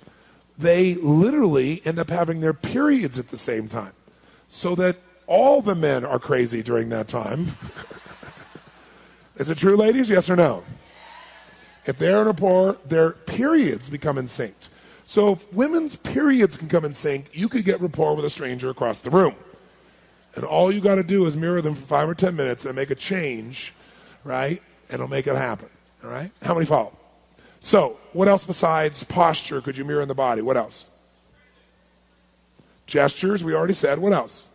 they literally end up having their periods at the same time, so that all the men are crazy during that time. Is it true, ladies? Yes or no? If they're in rapport, their periods become in sync. So if women's periods can come in sync, you could get rapport with a stranger across the room. And all you got to do is mirror them for 5 or 10 minutes and make a change, right? And it'll make it happen, all right? How many follow? So what else besides posture could you mirror in the body? What else? Gestures, we already said. What else?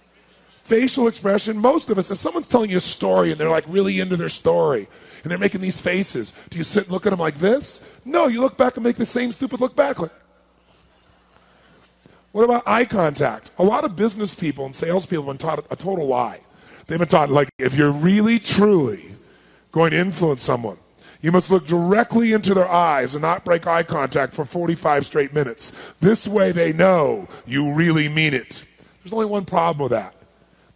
Facial expression. Most of us, if someone's telling you a story and they're like really into their story, and they're making these faces, do you sit and look at them like this? No, you look back and make the same stupid look back. What about eye contact? A lot of business people and salespeople have been taught a total lie. They've been taught, like, if you're really, truly going to influence someone, you must look directly into their eyes and not break eye contact for 45 straight minutes. This way they know you really mean it. There's only one problem with that.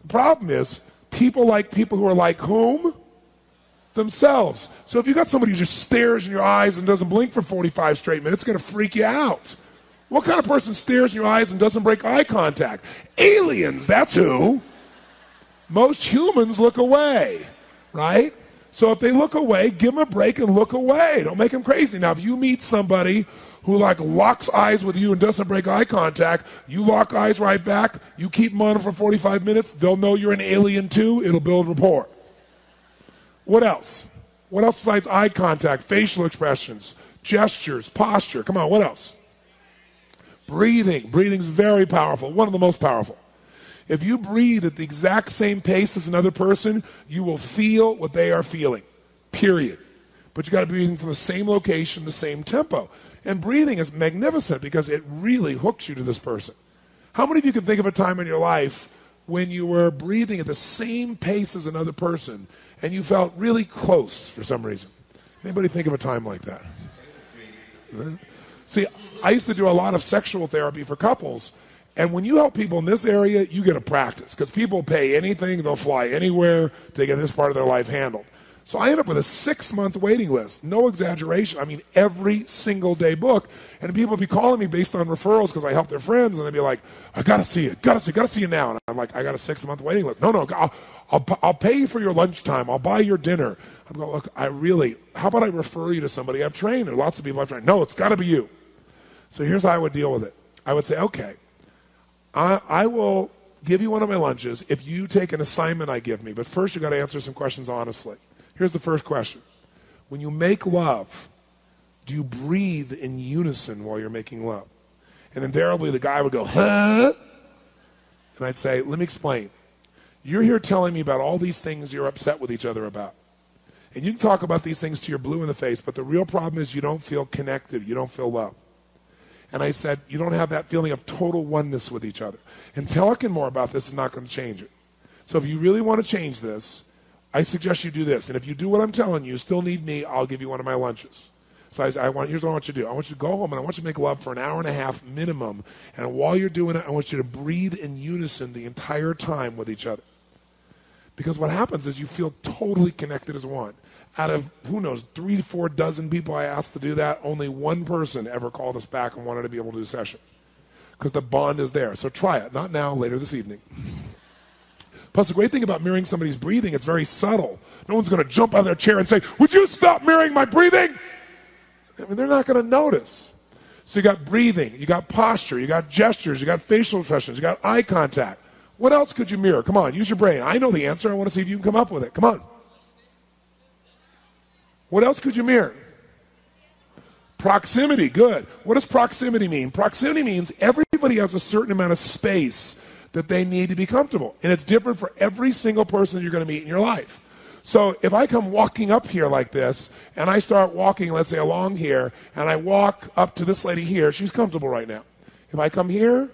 The problem is people like people who are like whom? Themselves. So if you got somebody who just stares in your eyes and doesn't blink for 45 straight minutes, it's going to freak you out. What kind of person stares in your eyes and doesn't break eye contact? Aliens, that's who. Most humans look away, right? So if they look away, give them a break and look away. Don't make them crazy. Now, if you meet somebody who like locks eyes with you and doesn't break eye contact, you lock eyes right back, you keep them on them for 45 minutes, they'll know you're an alien too, it'll build rapport. What else? What else besides eye contact, facial expressions, gestures, posture? Come on, what else? Breathing. Breathing's very powerful, one of the most powerful. If you breathe at the exact same pace as another person, you will feel what they are feeling, period. But you got to be breathing from the same location, the same tempo. And breathing is magnificent because it really hooks you to this person. How many of you can think of a time in your life when you were breathing at the same pace as another person and you felt really close for some reason? Anybody think of a time like that? See, I used to do a lot of sexual therapy for couples, and when you help people in this area, you get a practice, because people pay anything, they'll fly anywhere to get this part of their life handled. So I ended up with a 6-month waiting list, no exaggeration. I mean, every single day book, and people would be calling me based on referrals because I help their friends, and they'd be like, I gotta see you, gotta see you now. And I'm like, I got a 6-month waiting list. No, I'll pay you for your lunchtime. I'll buy your dinner. I'm going, look, how about I refer you to somebody I've trained? There are lots of people I've trained. No, it's got to be you. So here's how I would deal with it. I would say, okay, I will give you one of my lunches if you take an assignment I give me. But first, you got to answer some questions honestly. Here's the first question. When you make love, do you breathe in unison while you're making love? And invariably, the guy would go, huh? And I'd say, let me explain. You're here telling me about all these things you're upset with each other about. And you can talk about these things till you're blue in the face, but the real problem is you don't feel connected. You don't feel love. And I said, you don't have that feeling of total oneness with each other. And talking more about this is not going to change it. So if you really want to change this, I suggest you do this. And if you do what I'm telling you, still need me, I'll give you one of my lunches. So here's what I want you to do. I want you to go home and I want you to make love for an hour and a half minimum. And while you're doing it, I want you to breathe in unison the entire time with each other. Because what happens is you feel totally connected as one. Out of, who knows, 3 to 4 dozen people I asked to do that, only one person ever called us back and wanted to be able to do a session. Because the bond is there. So try it. Not now, later this evening. Plus, the great thing about mirroring somebody's breathing, it's very subtle. No one's going to jump out of their chair and say, would you stop mirroring my breathing? I mean, they're not going to notice. So you got breathing, you got posture, you got gestures, you got facial expressions, you got eye contact. What else could you mirror? Come on, use your brain. I know the answer. I want to see if you can come up with it. Come on. What else could you mirror? Proximity, good. What does proximity mean? Proximity means everybody has a certain amount of space that they need to be comfortable. And it's different for every single person you're going to meet in your life. So if I come walking up here like this, and I start walking, let's say, along here, and I walk up to this lady here, she's comfortable right now. If I come here,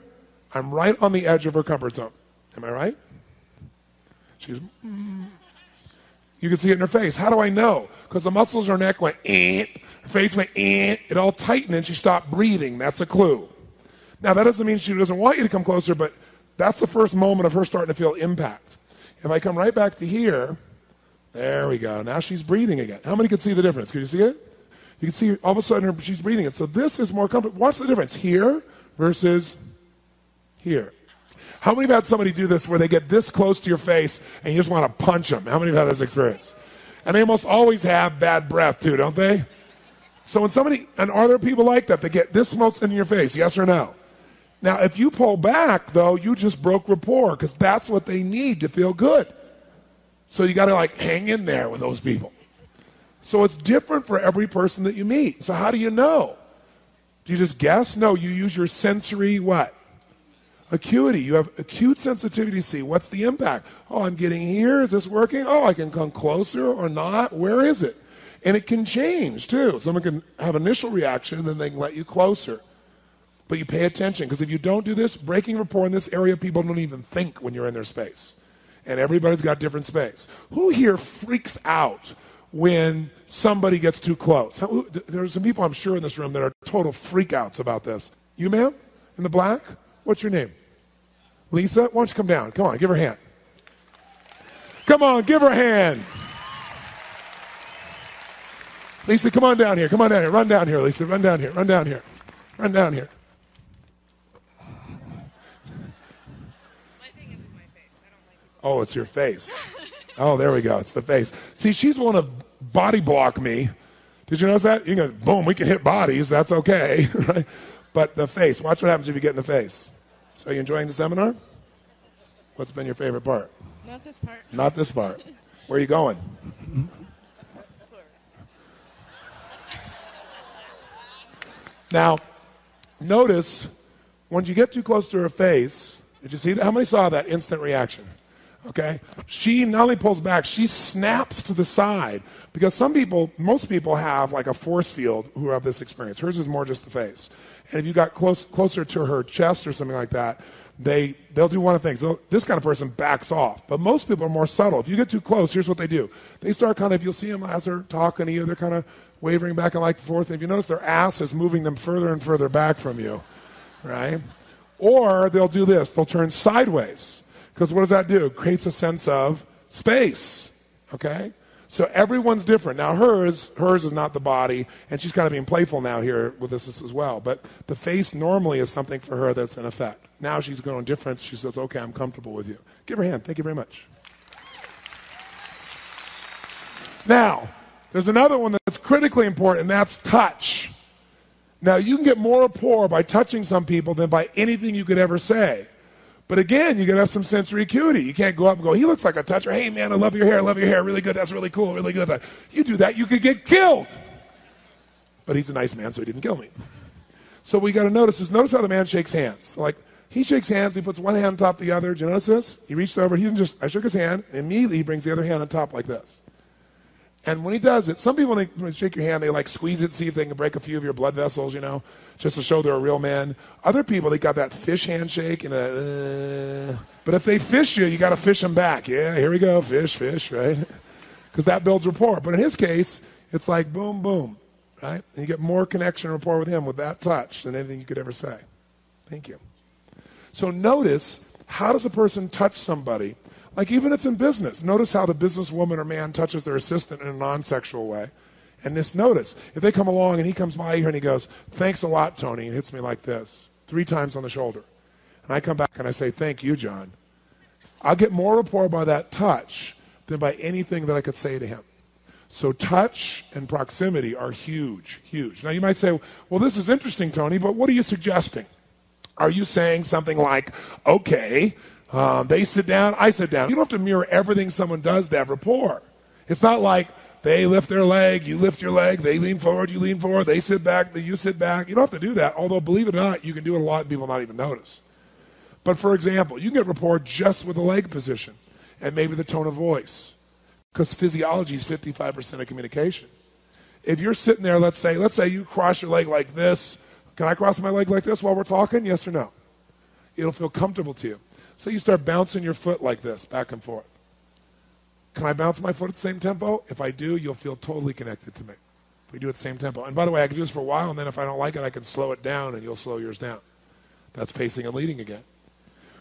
I'm right on the edge of her comfort zone. Am I right? She's... You can see it in her face. How do I know? Because the muscles in her neck went, her face went, it all tightened, and she stopped breathing. That's a clue. Now, that doesn't mean she doesn't want you to come closer, but that's the first moment of her starting to feel impact. If I come right back to here, there we go. Now she's breathing again. How many can see the difference? Can you see it? You can see all of a sudden she's breathing it. So this is more comfortable. Watch the difference here versus here. How many have had somebody do this where they get this close to your face and you just want to punch them? How many have had this experience? And they almost always have bad breath too, don't they? So when somebody, and are there people like that get this close in your face, yes or no? Now, if you pull back, though, you just broke rapport because that's what they need to feel good. So you got to like hang in there with those people. So it's different for every person that you meet. So how do you know? Do you just guess? No, you use your sensory what? Acuity. You have acute sensitivity to see what's the impact. Oh, I'm getting here. Is this working? Oh, I can come closer or not. Where is it? And it can change too. Someone can have initial reaction and then they can let you closer. But you pay attention because if you don't do this, breaking rapport in this area, people don't even think when you're in their space. And everybody's got different space. Who here freaks out when somebody gets too close? There's some people I'm sure in this room that are total freakouts about this. You, ma'am? In the black? What's your name? Lisa? Why don't you come down? Come on, give her a hand. Come on, give her a hand. Lisa, come on down here. Come on down here. Run down here, Lisa. Run down here. Run down here. Run down here. My thing is with my face. I don't like people. Oh, it's your face. Oh, there we go. It's the face. See, she's willing to body block me. Did you notice that? You can go, boom, we can hit bodies. That's okay. Right? But the face. Watch what happens if you get in the face. So are you enjoying the seminar? What's been your favorite part? Not this part. Not this part. Where are you going? Now, notice when you get too close to her face, did you see that? How many saw that instant reaction? Okay? She not only pulls back, she snaps to the side. Because most people have like a force field who have this experience. Hers is more just the face. And if you got closer to her chest or something like that, they'll do one of things. This kind of person backs off. But most people are more subtle. If you get too close, here's what they do. They start kind of, you'll see them as they're talking to you, they're kind of wavering back and forth. And if you notice, their ass is moving them further and further back from you, right? Or they'll do this. They'll turn sideways. Because what does that do? It creates a sense of space, okay? So everyone's different. Now hers is not the body, and she's kind of being playful now here with this as well. But the face normally is something for her that's in effect. Now she's going different. She says, okay, I'm comfortable with you. Give her a hand. Thank you very much. Now, there's another one that's critically important, and that's touch. Now, you can get more rapport by touching some people than by anything you could ever say. But again, you got to have some sensory acuity. You can't go up and go, he looks like a toucher. Hey, man, I love your hair, really good. That's really cool, really good. You do that, you could get killed. But he's a nice man, so he didn't kill me. So what we got to notice how the man shakes hands. So like, he shakes hands, he puts one hand on top of the other. Do you notice this? He reached over, I shook his hand, and immediately he brings the other hand on top like this. And when he does it, some people, when they shake your hand, they like squeeze it, see if they can break a few of your blood vessels, you know, just to show they're a real man. Other people, they got that fish handshake. But if they fish you, you got to fish them back. Yeah, here we go, fish, right? Because that builds rapport. But in his case, it's like boom, boom, right? And you get more connection and rapport with him with that touch than anything you could ever say. Thank you. So notice, how does a person touch somebody? Like even it's in business. Notice how the businesswoman or man touches their assistant in a non-sexual way. And this, notice, if they come along and he comes by here and he goes, thanks a lot, Tony, and hits me like this, 3 times on the shoulder. And I come back and I say, thank you, John. I'll get more rapport by that touch than by anything that I could say to him. So touch and proximity are huge, huge. Now you might say, well, this is interesting, Tony, but what are you suggesting? Are you saying something like, okay, they sit down, I sit down. You don't have to mirror everything someone does to have rapport. It's not like they lift their leg, you lift your leg, they lean forward, you lean forward, they sit back, you sit back. You don't have to do that, although believe it or not, you can do it a lot and people not even notice. But for example, you can get rapport just with the leg position and maybe the tone of voice, because physiology is 55% of communication. If you're sitting there, let's say you cross your leg like this. Can I cross my leg like this while we're talking? Yes or no? It'll feel comfortable to you. So you start bouncing your foot like this, back and forth. Can I bounce my foot at the same tempo? If I do, you'll feel totally connected to me. If we do it at the same tempo. And by the way, I can do this for a while, and then if I don't like it, I can slow it down, and you'll slow yours down. That's pacing and leading again.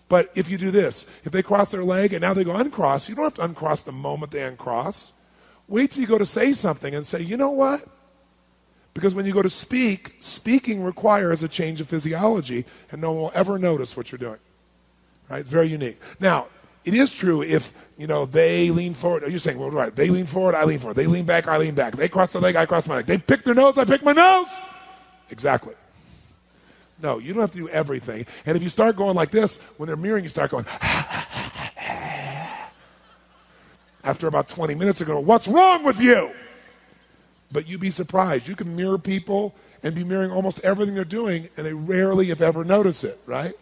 But if you do this, if they cross their leg and now they go uncross, you don't have to uncross the moment they uncross. Wait till you go to say something and say, you know what? Because when you go to speak, speaking requires a change of physiology, and no one will ever notice what you're doing. Right? It's very unique. Now, it is true if, they lean forward. You're saying, well, right, they lean forward, I lean forward. They lean back, I lean back. They cross their leg, I cross my leg. They pick their nose, I pick my nose. Exactly. No, you don't have to do everything. And if you start going like this, when they're mirroring, you start going, after about 20 minutes, they're going, what's wrong with you? But you'd be surprised. You can mirror people and be mirroring almost everything they're doing, and they rarely, if ever, notice it, right?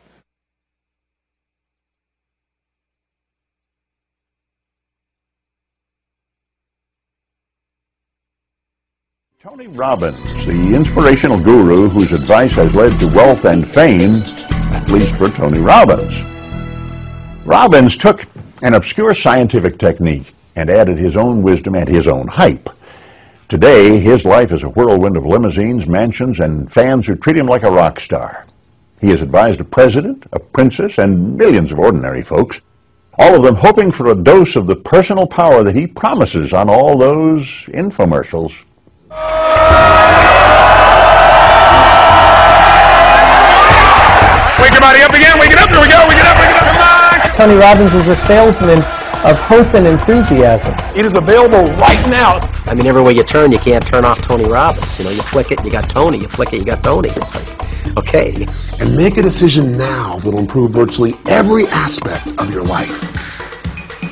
Tony Robbins, the inspirational guru whose advice has led to wealth and fame, at least for Tony Robbins. Robbins took an obscure scientific technique and added his own wisdom and his own hype. Today, his life is a whirlwind of limousines, mansions, and fans who treat him like a rock star. He has advised a president, a princess, and millions of ordinary folks, all of them hoping for a dose of the personal power that he promises on all those infomercials. Wake your body up again, wake it up, here we go, wake it up, come on! Tony Robbins is a salesman of hope and enthusiasm. It is available right now. I mean, everywhere you turn, you can't turn off Tony Robbins. You flick it, you got Tony. You flick it, you got Tony. It's like, okay. And make a decision now that'll improve virtually every aspect of your life.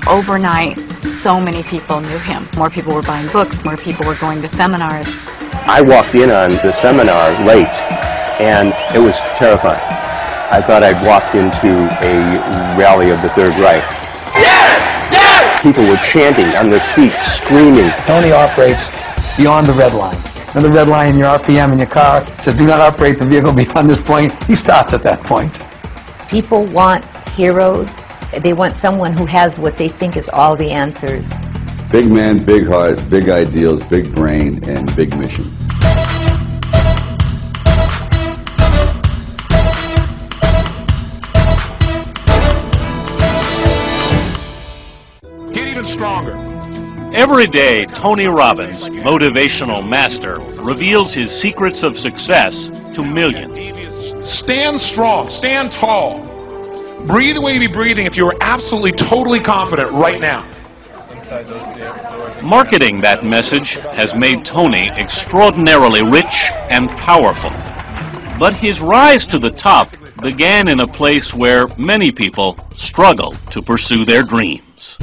Overnight, so many people knew him. More people were buying books, more people were going to seminars. I walked in on the seminar late, and it was terrifying. I thought I'd walked into a rally of the Third Reich. Yes! Yes! People were chanting on their feet, screaming. Tony operates beyond the red line. Now the red line in your RPM in your car says do not operate the vehicle beyond this point. He starts at that point. People want heroes. They want someone who has what they think is all the answers. Big man, big heart, big ideals, big brain, and big mission. Get even stronger. Every day, Tony Robbins, motivational master, reveals his secrets of success to millions. Stand strong, stand tall. Breathe the way you be breathing if you are absolutely, totally confident right now. Marketing that message has made Tony extraordinarily rich and powerful. But his rise to the top began in a place where many people struggle to pursue their dreams.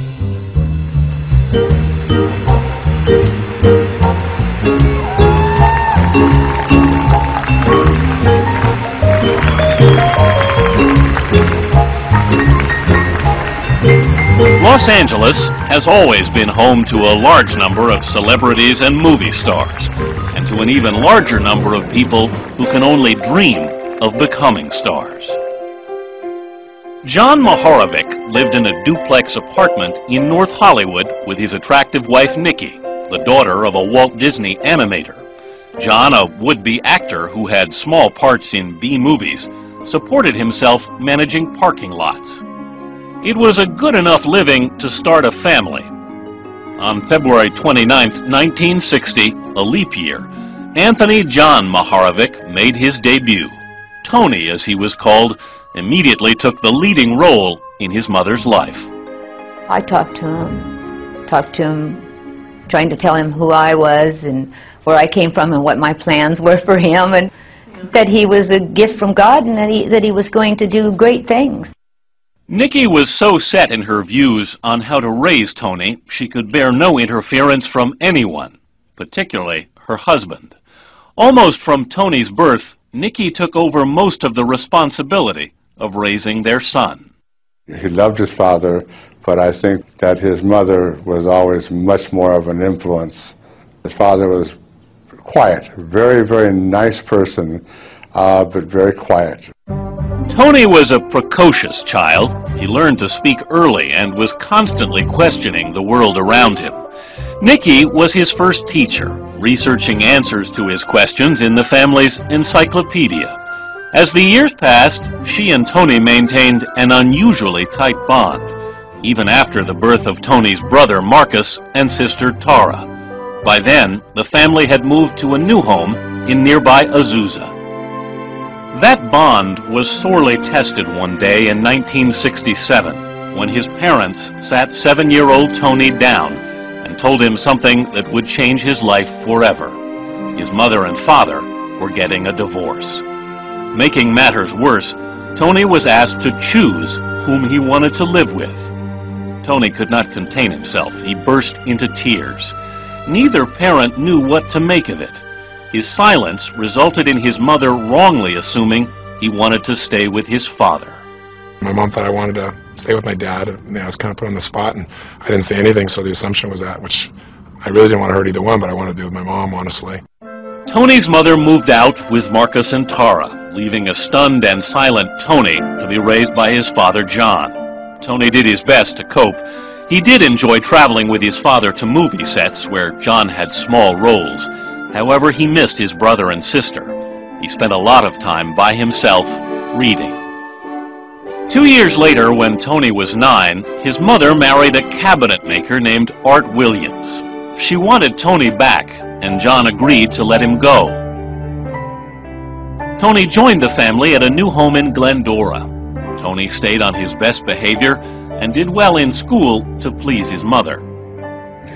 Los Los Angeles has always been home to a large number of celebrities and movie stars, and to an even larger number of people who can only dream of becoming stars. John Maharovic lived in a duplex apartment in North Hollywood with his attractive wife Nikki, the daughter of a Walt Disney animator. John, a would-be actor who had small parts in B-movies, supported himself managing parking lots. It was a good enough living to start a family. On February 29, 1960, a leap year, Anthony John Maharovic made his debut. Tony, as he was called, immediately took the leading role in his mother's life. I talked to him, trying to tell him who I was and where I came from and what my plans were for him, and that he was a gift from God and that he was going to do great things. Nikki was so set in her views on how to raise Tony, she could bear no interference from anyone, particularly her husband. Almost from Tony's birth, Nikki took over most of the responsibility of raising their son. He loved his father, but I think that his mother was always much more of an influence. His father was quiet, very, very nice person, but very quiet. Tony was a precocious child. He learned to speak early and was constantly questioning the world around him. Nikki was his first teacher, researching answers to his questions in the family's encyclopedia. As the years passed, she and Tony maintained an unusually tight bond, even after the birth of Tony's brother Marcus and sister Tara. By then, the family had moved to a new home in nearby Azusa. That bond was sorely tested one day in 1967 when his parents sat 7-year-old Tony down and told him something that would change his life forever. His mother and father were getting a divorce. Making matters worse, Tony was asked to choose whom he wanted to live with. Tony could not contain himself. He burst into tears. Neither parent knew what to make of it. His silence resulted in his mother wrongly assuming he wanted to stay with his father. My mom thought I wanted to stay with my dad, and I was kind of put on the spot, and I didn't say anything, so the assumption was that, which I really didn't want to hurt either one, but I wanted to be with my mom, honestly. Tony's mother moved out with Marcus and Tara, leaving a stunned and silent Tony to be raised by his father, John. Tony did his best to cope. He did enjoy traveling with his father to movie sets where John had small roles. However, he missed his brother and sister. He spent a lot of time by himself, reading. 2 years later, when Tony was 9, his mother married a cabinet maker named Art Williams. She wanted Tony back, and John agreed to let him go. Tony joined the family at a new home in Glendora. Tony stayed on his best behavior and did well in school to please his mother.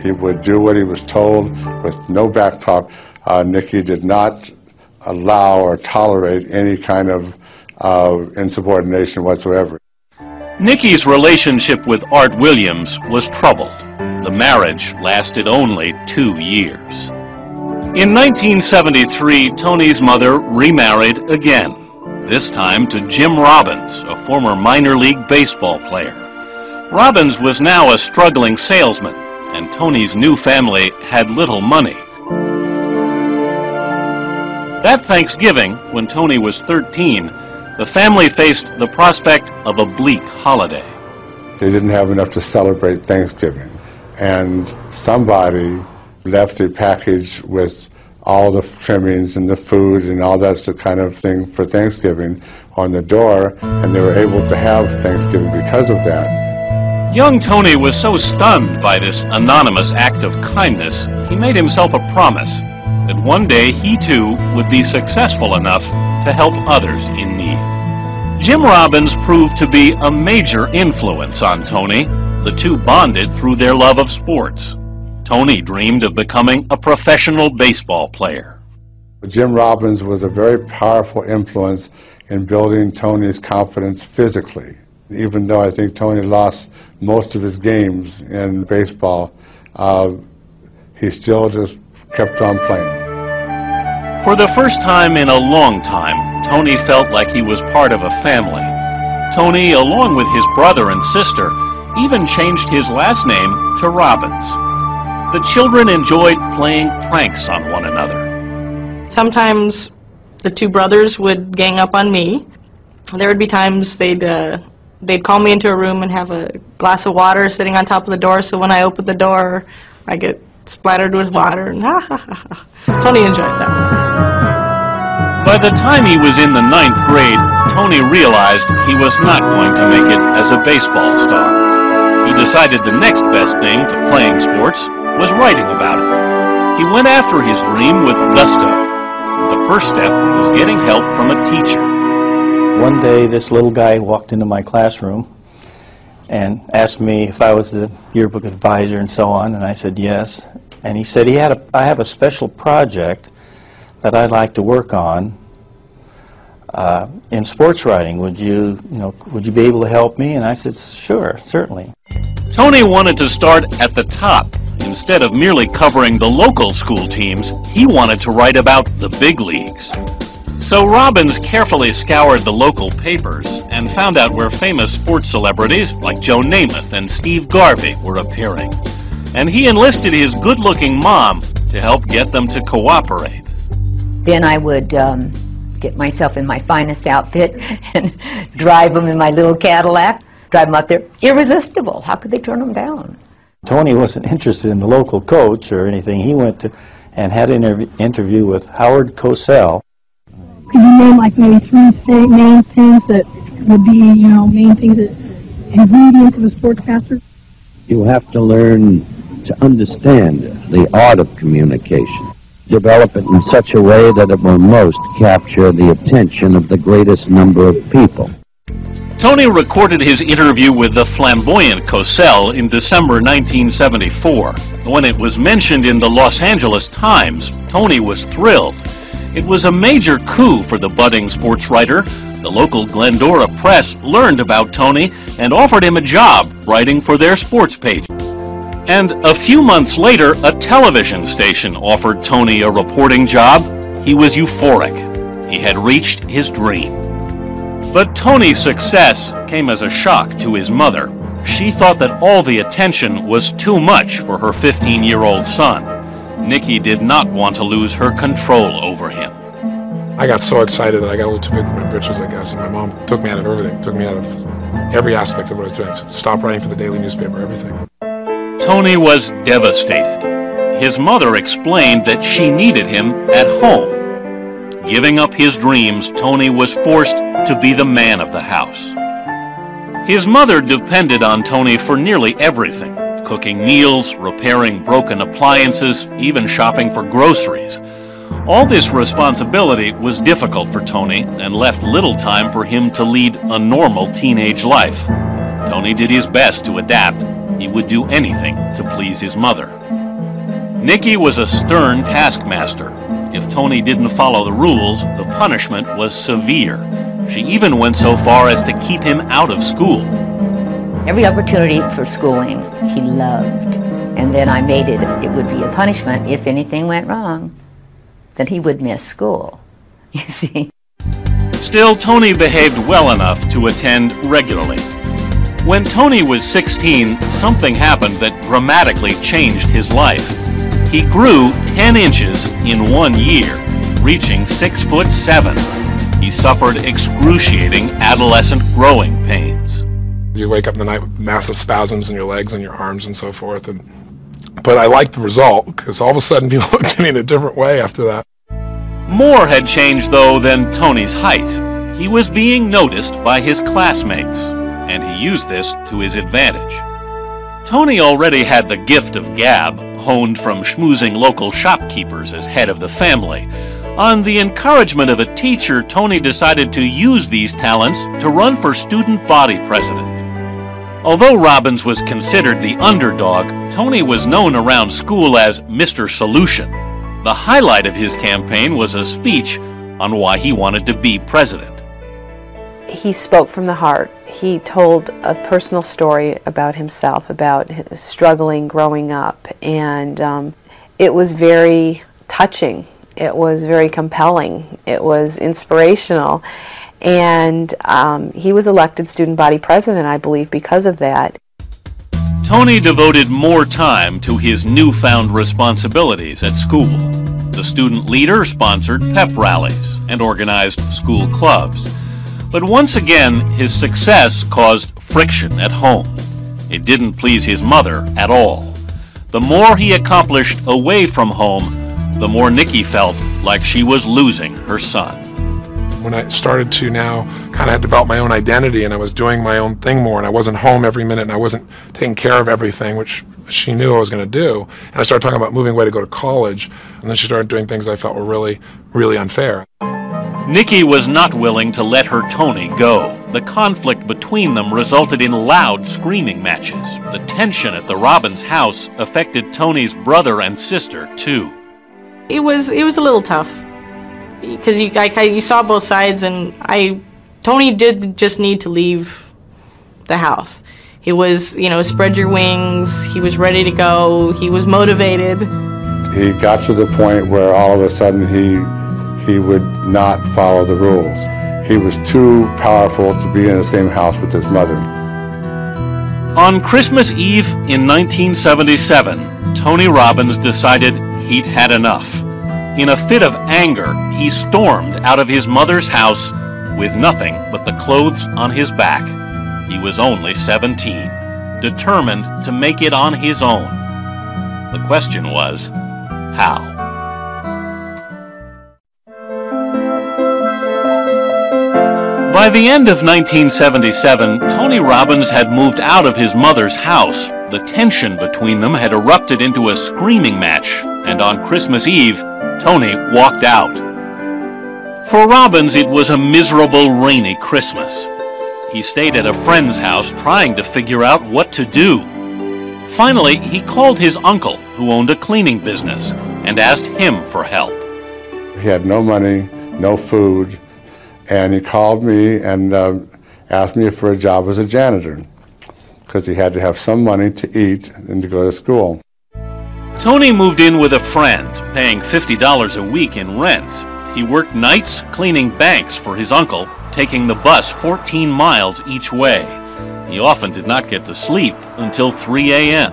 He would do what he was told with no back talk. Nikki did not allow or tolerate any kind of insubordination whatsoever. Nikki's relationship with Art Williams was troubled. The marriage lasted only 2 years. In 1973, Tony's mother remarried again, this time to Jim Robbins, a former minor league baseball player. Robbins was now a struggling salesman, and Tony's new family had little money. That Thanksgiving, when Tony was 13, the family faced the prospect of a bleak holiday. They didn't have enough to celebrate Thanksgiving, and somebody left a package with all the trimmings and the food and all that kind of thing for Thanksgiving on the door, and they were able to have Thanksgiving because of that. Young Tony was so stunned by this anonymous act of kindness, he made himself a promise that one day he too would be successful enough to help others in need. Jim Robbins proved to be a major influence on Tony. The two bonded through their love of sports. Tony dreamed of becoming a professional baseball player. Jim Robbins was a very powerful influence in building Tony's confidence physically. Even though I think Tony lost most of his games in baseball, he still just kept on playing. For the first time in a long time, Tony felt like he was part of a family. Tony, along with his brother and sister, even changed his last name to Robbins. The children enjoyed playing pranks on one another. Sometimes the two brothers would gang up on me. There would be times they'd call me into a room and have a glass of water sitting on top of the door, so when I opened the door, I get splattered with water, and ha ha ha ha. Tony enjoyed that one. By the time he was in the 9th grade, Tony realized he was not going to make it as a baseball star. He decided the next best thing to playing sports was writing about it. He went after his dream with gusto. The first step was getting help from a teacher. One day, this little guy walked into my classroom and asked me if I was the yearbook advisor and so on, and I said yes. And he said, I have a special project that I'd like to work on in sports writing. Would you be able to help me? And I said, sure, certainly. Tony wanted to start at the top. Instead of merely covering the local school teams, he wanted to write about the big leagues. So Robbins carefully scoured the local papers and found out where famous sports celebrities like Joe Namath and Steve Garvey were appearing. And he enlisted his good-looking mom to help get them to cooperate. Then I would get myself in my finest outfit and drive them in my little Cadillac, drive them out there. Irresistible. How could they turn them down? Tony wasn't interested in the local coach or anything. He went to and had an interview with Howard Cosell. Could you name like maybe three main things that would be, main things that ingredients of a sportscaster? You have to learn to understand the art of communication. Develop it in such a way that it will most capture the attention of the greatest number of people. Tony recorded his interview with the flamboyant Cosell in December 1974. When it was mentioned in the Los Angeles Times, Tony was thrilled. It was a major coup for the budding sports writer. The local Glendora Press learned about Tony and offered him a job writing for their sports page. And a few months later, a television station offered Tony a reporting job. He was euphoric. He had reached his dream. But Tony's success came as a shock to his mother. She thought that all the attention was too much for her 15-year-old son. Nikki did not want to lose her control over him. I got so excited that I got a little too big for my britches, I guess, and my mom took me out of everything, took me out of every aspect of what I was doing. Stopped writing for the daily newspaper, everything. Tony was devastated. His mother explained that she needed him at home. Giving up his dreams, Tony was forced to be the man of the house. His mother depended on Tony for nearly everything, cooking meals, repairing broken appliances, even shopping for groceries. All this responsibility was difficult for Tony and left little time for him to lead a normal teenage life. Tony did his best to adapt. He would do anything to please his mother. Nikki was a stern taskmaster. If Tony didn't follow the rules, the punishment was severe. She even went so far as to keep him out of school. Every opportunity for schooling he loved. And then I made it would be a punishment if anything went wrong, that he would miss school, you see. Still, Tony behaved well enough to attend regularly. When Tony was 16, something happened that dramatically changed his life. He grew 10 inches in 1 year, reaching 6'7". He suffered excruciating adolescent growing pains. You wake up in the night with massive spasms in your legs and your arms and so forth. But I liked the result because all of a sudden people looked at me in a different way after that. More had changed, though, than Tony's height. He was being noticed by his classmates, and he used this to his advantage. Tony already had the gift of gab, honed from schmoozing local shopkeepers as head of the family. On the encouragement of a teacher, Tony decided to use these talents to run for student body president. Although Robbins was considered the underdog, Tony was known around school as Mr. Solution. The highlight of his campaign was a speech on why he wanted to be president. He spoke from the heart. He told a personal story about himself, about his struggling growing up, and it was very touching. It was very compelling. It was inspirational, and he was elected student body president, I believe, because of that. Tony devoted more time to his newfound responsibilities at school. The student leader sponsored pep rallies and organized school clubs. But once again, his success caused friction at home. It didn't please his mother at all. The more he accomplished away from home, the more Nikki felt like she was losing her son. When I started to now kind of develop my own identity and I was doing my own thing more and I wasn't home every minute and I wasn't taking care of everything, which she knew I was going to do, and I started talking about moving away to go to college, and then she started doing things I felt were really, really unfair. Nikki was not willing to let her Tony go. The conflict between them resulted in loud screaming matches. The tension at the Robbins house affected Tony's brother and sister too. It was a little tough because you saw both sides, and Tony did just need to leave the house. He was, spread your wings. He was ready to go. He was motivated. He got to the point where all of a sudden he would not follow the rules. He was too powerful to be in the same house with his mother. On Christmas Eve in 1977, Tony Robbins decided he'd had enough. In a fit of anger, he stormed out of his mother's house with nothing but the clothes on his back. He was only 17, determined to make it on his own. The question was, how? By the end of 1977, Tony Robbins had moved out of his mother's house. The tension between them had erupted into a screaming match, and on Christmas Eve, Tony walked out. For Robbins, it was a miserable, rainy Christmas. He stayed at a friend's house trying to figure out what to do. Finally, he called his uncle, who owned a cleaning business, and asked him for help. He had no money, no food, and he called me and asked me for a job as a janitor because he had to have some money to eat and to go to school. Tony moved in with a friend, paying $50 a week in rent. He worked nights cleaning banks for his uncle, taking the bus 14 miles each way. He often did not get to sleep until 3 a.m.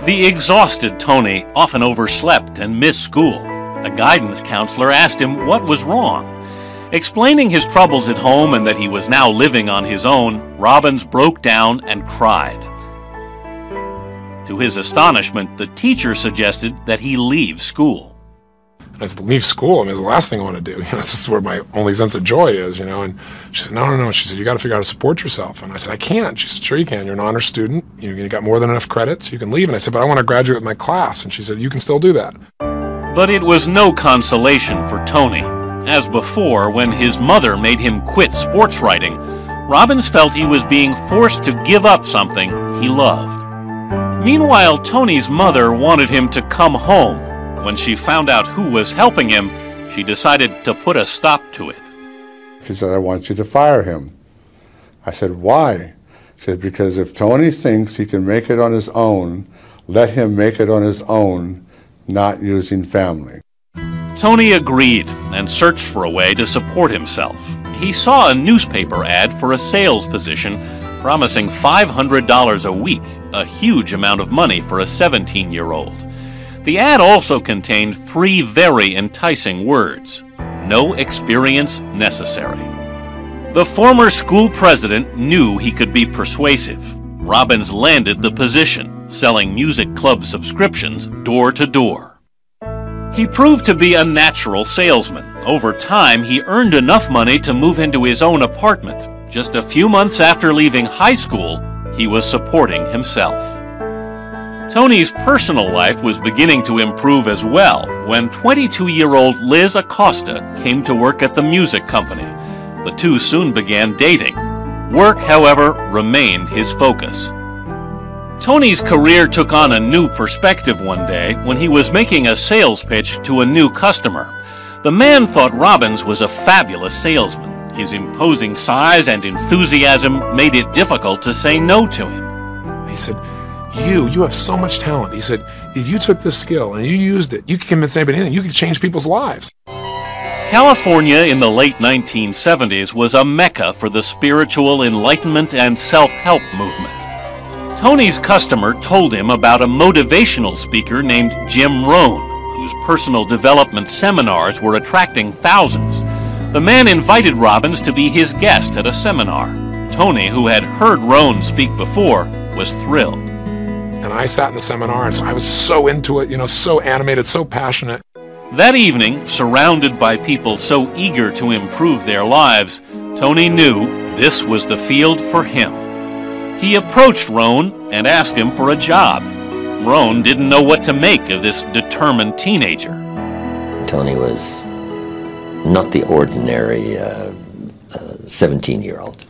The exhausted Tony often overslept and missed school. A guidance counselor asked him what was wrong. Explaining his troubles at home and that he was now living on his own, Robbins broke down and cried. To his astonishment, the teacher suggested that he leave school. And I said, leave school? I mean, it's the last thing I want to do. This is where my only sense of joy is, And she said, no. She said, you got to figure out how to support yourself. And I said, I can't. She said, sure you can. You're an honor student. You got more than enough credits. You can leave. And I said, but I want to graduate with my class. And she said, you can still do that. But it was no consolation for Tony. As before, when his mother made him quit sports writing, Robbins felt he was being forced to give up something he loved. Meanwhile, Tony's mother wanted him to come home. When she found out who was helping him, she decided to put a stop to it. She said, I want you to fire him. I said, why? She said, because if Tony thinks he can make it on his own, let him make it on his own, not using family. Tony agreed and searched for a way to support himself. He saw a newspaper ad for a sales position promising $500 a week, a huge amount of money for a 17-year-old. The ad also contained 3 very enticing words: no experience necessary. The former school president knew he could be persuasive. Robbins landed the position, selling music club subscriptions door to door. He proved to be a natural salesman. Over time, he earned enough money to move into his own apartment. Just a few months after leaving high school, he was supporting himself. Tony's personal life was beginning to improve as well when 22-year-old Liz Acosta came to work at the music company. The two soon began dating. Work, however, remained his focus. Tony's career took on a new perspective one day when he was making a sales pitch to a new customer. The man thought Robbins was a fabulous salesman. His imposing size and enthusiasm made it difficult to say no to him. He said, you have so much talent. He said, if you took this skill and you used it, you could convince anybody anything. You could change people's lives. California in the late 1970s was a mecca for the spiritual enlightenment and self-help movement. Tony's customer told him about a motivational speaker named Jim Rohn, whose personal development seminars were attracting thousands. The man invited Robbins to be his guest at a seminar. Tony, who had heard Rohn speak before, was thrilled. And I sat in the seminar, and I was so into it, so animated, so passionate. That evening, surrounded by people so eager to improve their lives, Tony knew this was the field for him. He approached Rohn and asked him for a job. Rohn didn't know what to make of this determined teenager. Tony was not the ordinary 17-year-old.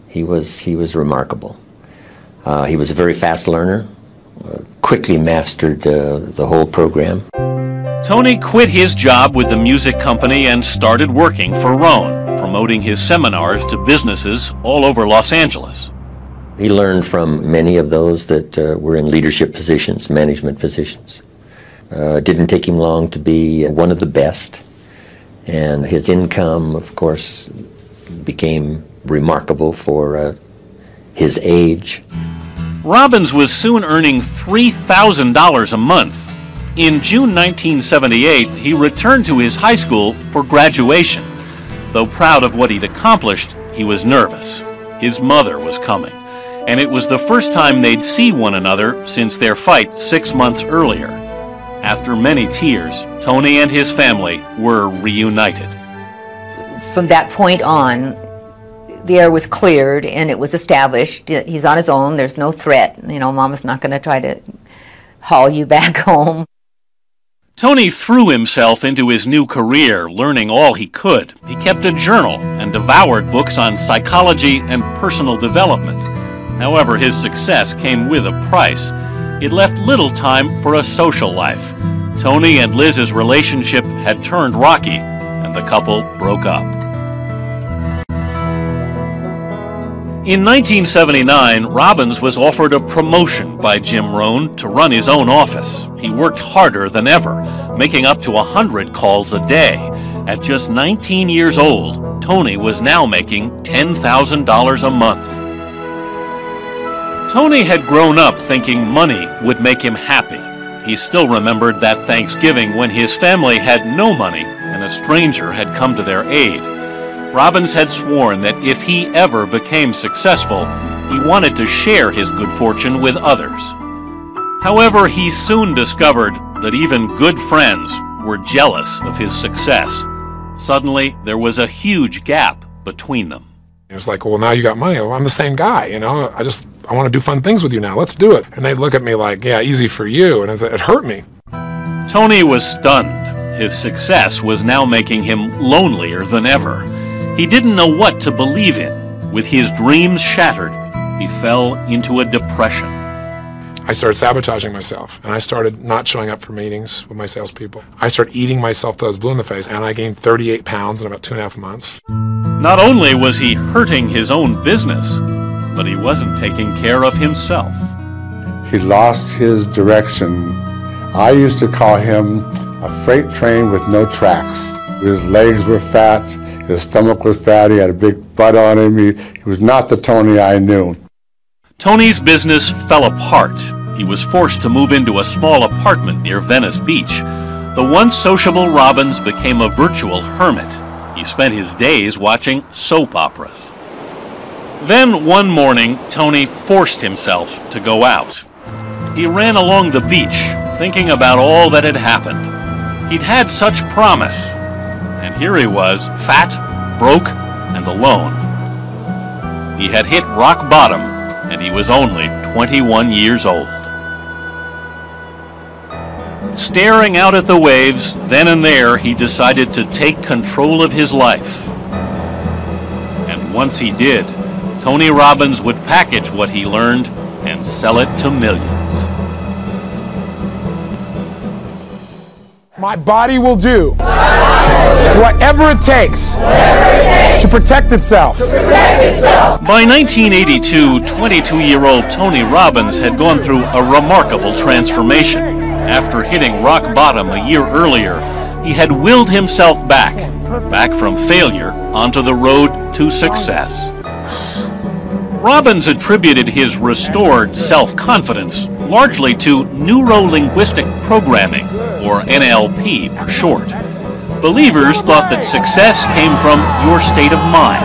He was remarkable. He was a very fast learner, quickly mastered the whole program. Tony quit his job with the music company and started working for Rohn, promoting his seminars to businesses all over Los Angeles. He learned from many of those that were in leadership positions, management positions. It didn't take him long to be one of the best, and his income, of course, became remarkable for his age. Robbins was soon earning $3,000 a month. In June 1978, he returned to his high school for graduation. Though proud of what he'd accomplished, he was nervous. His mother was coming, and it was the first time they'd see one another since their fight 6 months earlier. After many tears, Tony and his family were reunited. From that point on, the air was cleared and it was established that he's on his own. There's no threat. Mama's not going to try to haul you back home. Tony threw himself into his new career, learning all he could. He kept a journal and devoured books on psychology and personal development. However, his success came with a price. It left little time for a social life. Tony and Liz's relationship had turned rocky, and the couple broke up. In 1979, Robbins was offered a promotion by Jim Rohn to run his own office. He worked harder than ever, making up to 100 calls a day. At just 19 years old, Tony was now making $10,000 a month. Tony had grown up thinking money would make him happy. He still remembered that Thanksgiving when his family had no money and a stranger had come to their aid. Robbins had sworn that if he ever became successful, he wanted to share his good fortune with others. However, he soon discovered that even good friends were jealous of his success. Suddenly, there was a huge gap between them. It was like, well, now you got money. Well, I'm the same guy, I want to do fun things with you now. Let's do it. And they'd look at me like, yeah, easy for you. And it hurt me. Tony was stunned. His success was now making him lonelier than ever. He didn't know what to believe in. With his dreams shattered, he fell into a depression. I started sabotaging myself, and I started not showing up for meetings with my salespeople. I started eating myself till I was blue in the face, and I gained 38 pounds in about 2.5 months. Not only was he hurting his own business, but he wasn't taking care of himself. He lost his direction. I used to call him a freight train with no tracks. His legs were fat. His stomach was fat. He had a big butt on him. He was not the Tony I knew. Tony's business fell apart. He was forced to move into a small apartment near Venice Beach. The once sociable Robbins became a virtual hermit. He spent his days watching soap operas. Then one morning, Tony forced himself to go out. He ran along the beach, thinking about all that had happened. He'd had such promise. And here he was, fat, broke, and alone. He had hit rock bottom, and he was only 21 years old. Staring out at the waves, then and there, he decided to take control of his life. And once he did, Tony Robbins would package what he learned and sell it to millions. My body will do whatever it takes to protect itself. By 1982, 22-year-old Tony Robbins had gone through a remarkable transformation. After hitting rock bottom a year earlier, he had willed himself back from failure onto the road to success. Robbins attributed his restored self-confidence largely to neuro-linguistic programming, or NLP for short. Believers thought that success came from your state of mind.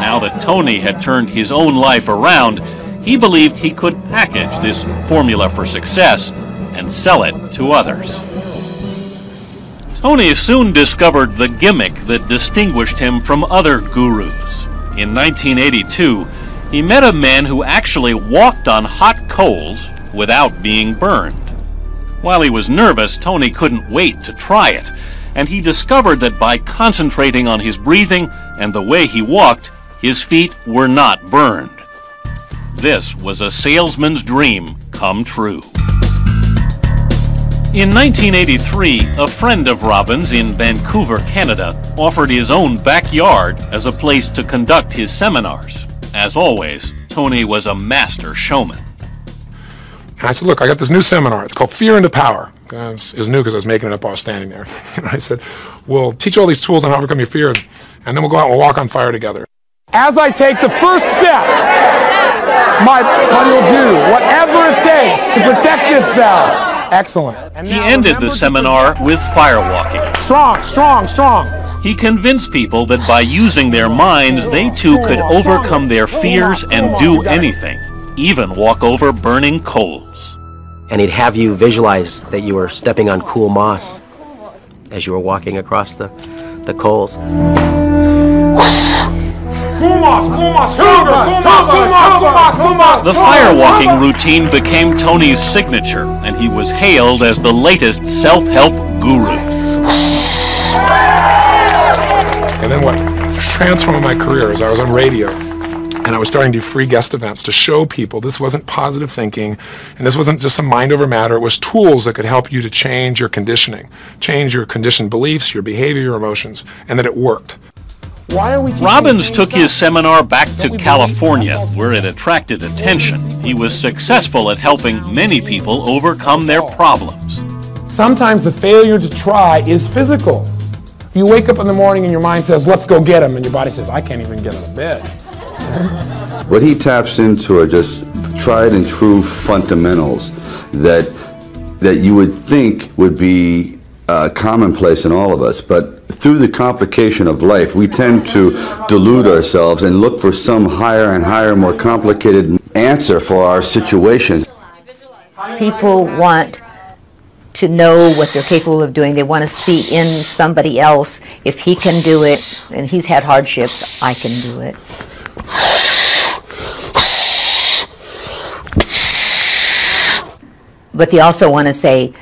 Now that Tony had turned his own life around, he believed he could package this formula for success and sell it to others. Tony soon discovered the gimmick that distinguished him from other gurus. In 1982, he met a man who actually walked on hot coals without being burned. While he was nervous, Tony couldn't wait to try it, and he discovered that by concentrating on his breathing and the way he walked, his feet were not burned. This was a salesman's dream come true. In 1983, a friend of Robbins in Vancouver, Canada, offered his own backyard as a place to conduct his seminars. As always, Tony was a master showman. And I said, look, I got this new seminar. It's called Fear into Power. It was new because I was making it up while I was standing there. And I said, we'll teach all these tools on how to overcome your fear, and then we'll go out and we'll walk on fire together. As I take the first step, my body will do whatever it takes to protect itself. Excellent. He ended the seminar with firewalking. Strong, strong, strong. He convinced people that by using their minds, they too could overcome their fears and do anything, even walk over burning coals. And he'd have you visualize that you were stepping on cool moss as you were walking across the coals. The firewalking routine became Tony's signature, and he was hailed as the latest self-help guru. And then what transformed my career is I was on radio, and I was starting to do free guest events to show people this wasn't positive thinking, and this wasn't just some mind over matter. It was tools that could help you to change your conditioning, change your conditioned beliefs, your behavior, your emotions, and that it worked. Robbins took his seminar back to California, where it attracted attention. He was successful at helping many people overcome their problems. Sometimes the failure to try is physical. You wake up in the morning and your mind says, let's go get him, and your body says, I can't even get out of bed. What he taps into are just tried and true fundamentals that you would think would be commonplace in all of us, but through the complication of life, we tend to delude ourselves and look for some higher and higher, more complicated answer for our situations. People want to know what they're capable of doing. They want to see in somebody else, if he can do it, and he's had hardships, I can do it. But they also want to say,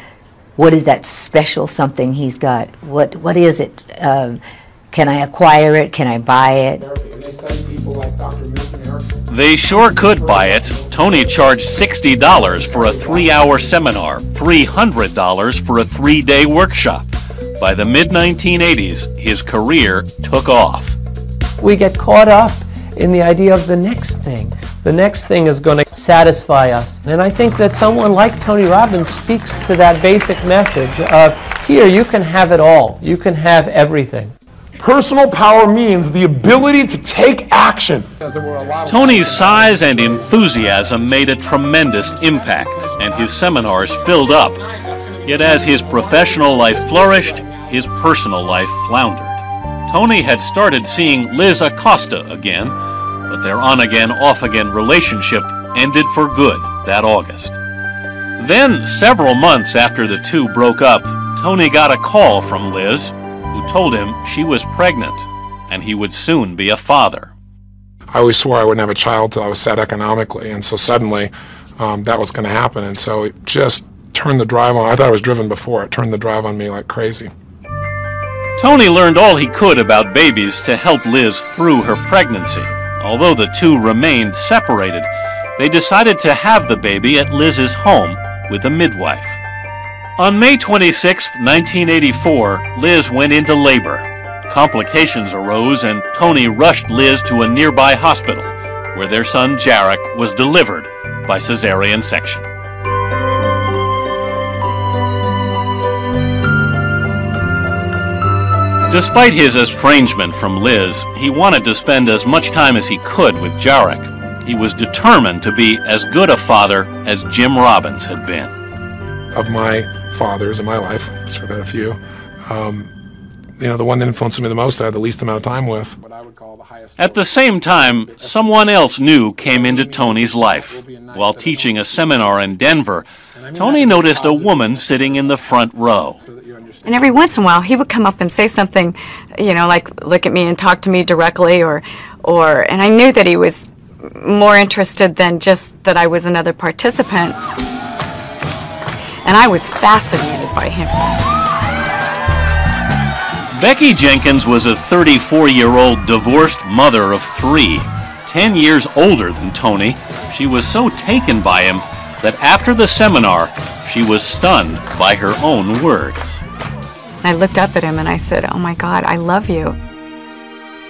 what is that special something he's got? What is it? Can I acquire it? Can I buy it? They sure could buy it. Tony charged $60 for a 3-hour seminar, $300 for a 3-day workshop. By the mid-1980s, his career took off. We get caught up in the idea of the next thing. The next thing is going to satisfy us. And I think that someone like Tony Robbins speaks to that basic message of, here, you can have it all. You can have everything. Personal power means the ability to take action. Tony's size and enthusiasm made a tremendous impact, and his seminars filled up. Yet as his professional life flourished, his personal life floundered. Tony had started seeing Liz Acosta again, but their on-again, off-again relationship ended for good that August. Then, several months after the two broke up, Tony got a call from Liz, who told him she was pregnant and he would soon be a father. I always swore I wouldn't have a child till I was set economically, and so suddenly that was going to happen, and so it just turned the drive on. I thought I was driven before. It turned the drive on me like crazy. Tony learned all he could about babies to help Liz through her pregnancy. Although the two remained separated, they decided to have the baby at Liz's home with a midwife. On May 26, 1984, Liz went into labor. Complications arose and Tony rushed Liz to a nearby hospital where their son Jarek was delivered by cesarean section. Despite his estrangement from Liz, he wanted to spend as much time as he could with Jarek. he was determined to be as good a father as Jim Robbins had been. Of my fathers in my life, which I've had a few, you know, the one that influenced me the most, I had the least amount of time with. At the same time, someone else new came into Tony's life. While teaching a seminar in Denver, Tony noticed a woman sitting in the front row. And every once in a while, he would come up and say something, you know, like look at me and talk to me directly, and I knew that he was more interested than just that I was another participant. And I was fascinated by him. Becky Jenkins was a 34-year-old divorced mother of 3, 10 years older than Tony. She was so taken by him that after the seminar, she was stunned by her own words. I looked up at him and I said, "Oh my God, I love you."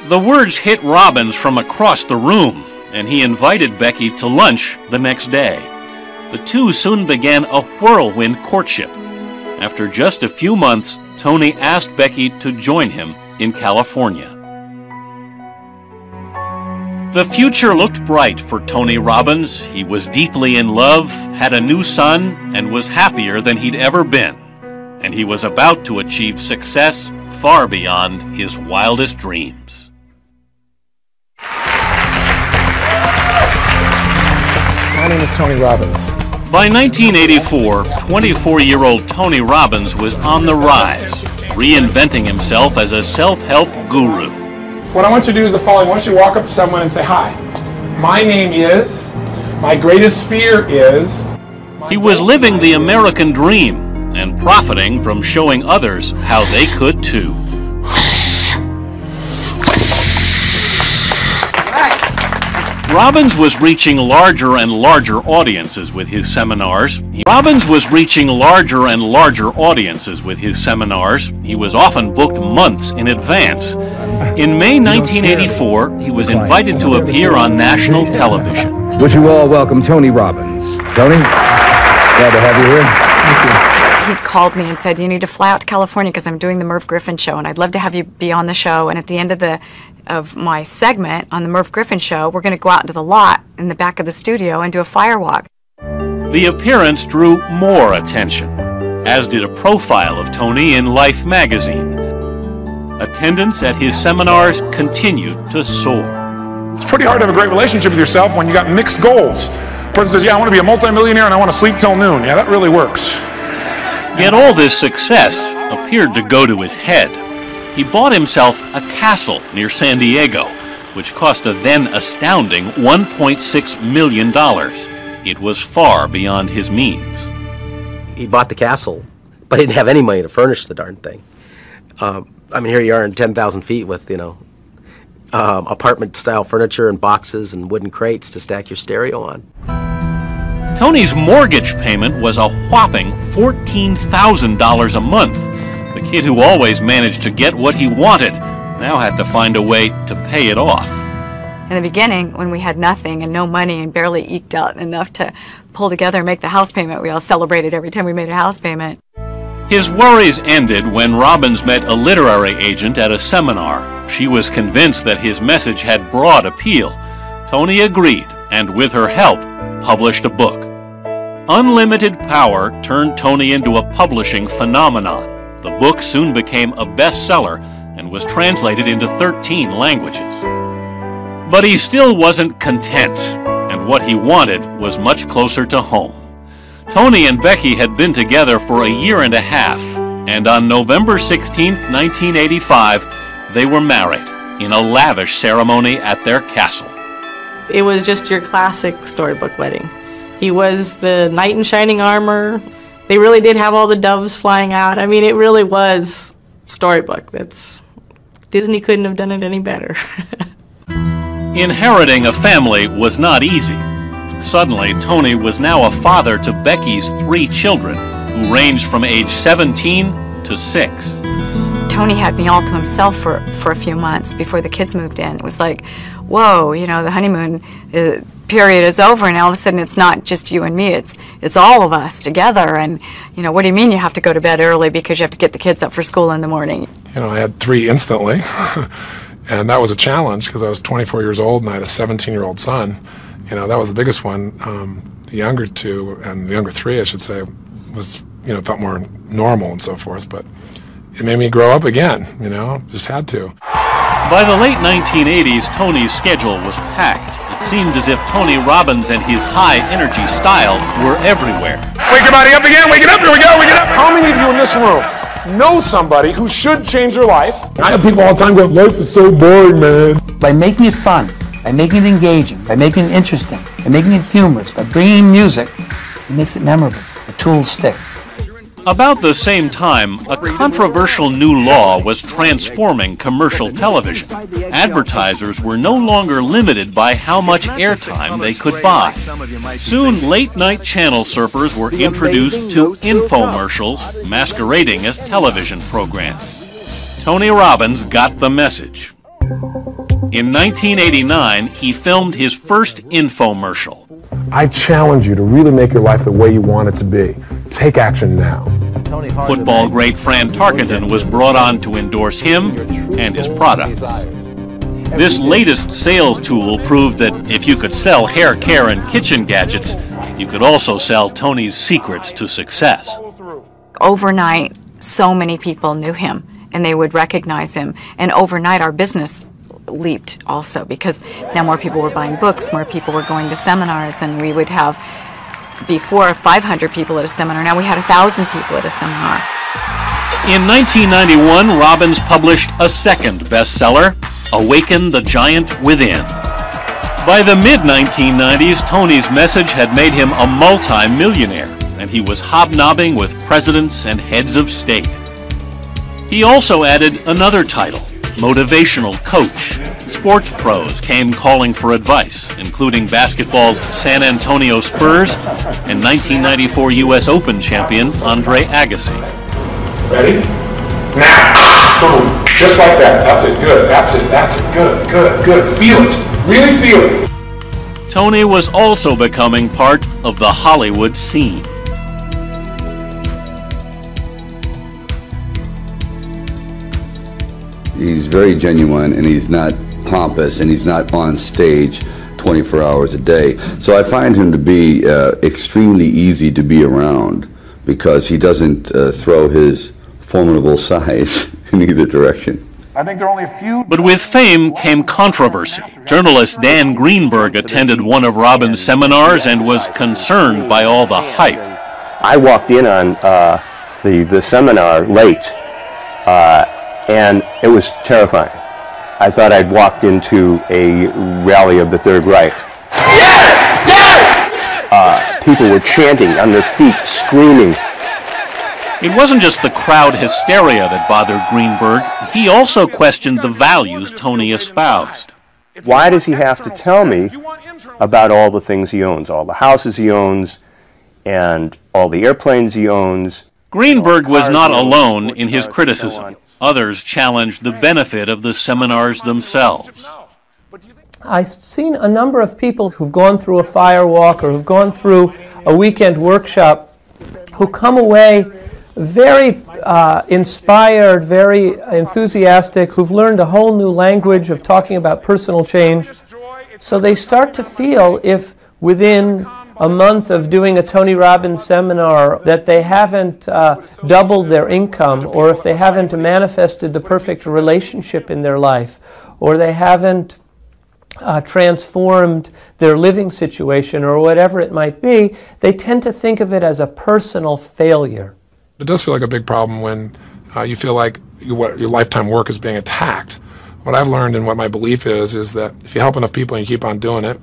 The words hit Robbins from across the room, and he invited Becky to lunch the next day. The two soon began a whirlwind courtship. After just a few months, Tony asked Becky to join him in California. The future looked bright for Tony Robbins. He was deeply in love, had a new son, and was happier than he'd ever been. And he was about to achieve success far beyond his wildest dreams. My name is Tony Robbins. By 1984, 24-year-old Tony Robbins was on the rise, reinventing himself as a self-help guru. What I want you to do is the following. I want you to walk up to someone and say, "Hi, my name is, my greatest fear is..." He was living the American dream and profiting from showing others how they could too. Robbins was reaching larger and larger audiences with his seminars. He was often booked months in advance. In May 1984, he was invited to appear on national television. Would you all welcome Tony Robbins? Tony, glad to have you here. Thank you. He called me and said, "You need to fly out to California because I'm doing the Merv Griffin show, and I'd love to have you be on the show. And at the end of my segment on the Merv Griffin show, we're going to go out into the lot in the back of the studio and do a fire walk." The appearance drew more attention, as did a profile of Tony in Life magazine. Attendance at his seminars continued to soar. It's pretty hard to have a great relationship with yourself when you got mixed goals. A person says, "Yeah, I want to be a multimillionaire and I want to sleep till noon." Yeah, that really works. Yet all this success appeared to go to his head. He bought himself a castle near San Diego, which cost a then astounding $1.6 million. It was far beyond his means. He bought the castle, but he didn't have any money to furnish the darn thing. I mean, here you are in 10,000 feet with, you know, apartment-style furniture and boxes and wooden crates to stack your stereo on. Tony's mortgage payment was a whopping $14,000 a month. The kid who always managed to get what he wanted now had to find a way to pay it off. In the beginning, when we had nothing and no money and barely eked out enough to pull together and make the house payment, we all celebrated every time we made a house payment. His worries ended when Robbins met a literary agent at a seminar. She was convinced that his message had broad appeal. Tony agreed, and with her help, published a book. Unlimited Power turned Tony into a publishing phenomenon. The book soon became a bestseller and was translated into 13 languages. But he still wasn't content, and what he wanted was much closer to home. Tony and Becky had been together for a year and a half, and on November 16, 1985, they were married in a lavish ceremony at their castle. It was just your classic storybook wedding. He was the knight in shining armor. They really did have all the doves flying out. I mean, it really was storybook. Disney couldn't have done it any better. Inheriting a family was not easy. Suddenly, Tony was now a father to Becky's 3 children, who ranged from age 17 to 6. Tony had me all to himself for a few months before the kids moved in. It was like, whoa, you know, the honeymoon period is over, and all of a sudden it's not just you and me, it's all of us together. And, you know, what do you mean you have to go to bed early because you have to get the kids up for school in the morning? You know, I had 3 instantly, and that was a challenge because I was 24 years old and I had a 17-year-old son. You know, that was the biggest one. The younger two, and the younger three, I should say, was, you know, felt more normal and so forth, but it made me grow up again, you know, just had to. By the late 1980s, Tony's schedule was packed. It seemed as if Tony Robbins and his high-energy style were everywhere. Wake your body up again, wake it up, here we go, wake it up. How many of you in this room know somebody who should change their life? I have people all the time go, life is so boring, man. By making it fun, by making it engaging, by making it interesting, by making it humorous, by bringing music, it makes it memorable. The tools stick. About the same time, a controversial new law was transforming commercial television. Advertisers were no longer limited by how much airtime they could buy. Soon, late-night channel surfers were introduced to infomercials masquerading as television programs. Tony Robbins got the message. In 1989, he filmed his first infomercial. I challenge you to really make your life the way you want it to be. Take action now. Football great Fran Tarkenton was brought on to endorse him and his products. This latest sales tool proved that if you could sell hair care and kitchen gadgets, you could also sell Tony's secrets to success. Overnight, so many people knew him, and they would recognize him. And overnight, our business leaped also, because now more people were buying books, more people were going to seminars, and we would have, before 500 people at a seminar, now we had 1,000 people at a seminar. In 1991, Robbins published a second bestseller, Awaken the Giant Within. By the mid-1990s, Tony's message had made him a multi-millionaire, and he was hobnobbing with presidents and heads of state. He also added another title, Motivational Coach. Sports pros came calling for advice, including basketball's San Antonio Spurs and 1994 U.S. Open champion Andre Agassi. Ready? Now! Boom. Just like that. That's it. Good. That's it. That's it. Good. Good. Good. Feel it. Really feel it. Tony was also becoming part of the Hollywood scene. He's very genuine, and he's not pompous, and he's not on stage 24 hours a day. So I find him to be extremely easy to be around, because he doesn't throw his formidable size in either direction. I think there are only a few. But with fame came controversy. Journalist Dan Greenberg attended one of Robbins' seminars and was concerned by all the hype. I walked in on the seminar late, and it was terrifying. I thought I'd walked into a rally of the Third Reich. Yes! Yes! People were chanting on their feet, screaming. It wasn't just the crowd hysteria that bothered Greenberg. He also questioned the values Tony espoused. Why does he have to tell me about all the things he owns, all the houses he owns, and all the airplanes he owns? Greenberg was not alone in his criticism. Others challenged the benefit of the seminars themselves. I've seen a number of people who've gone through a fire walk or who've gone through a weekend workshop who come away very inspired, very enthusiastic, who've learned a whole new language of talking about personal change. So they start to feel, if within a month of doing a Tony Robbins seminar, that they haven't doubled their income, or if they haven't manifested the perfect relationship in their life, or they haven't transformed their living situation, or whatever it might be, they tend to think of it as a personal failure. It does feel like a big problem when you feel like your lifetime work is being attacked. What I've learned and what my belief is that if you help enough people and you keep on doing it,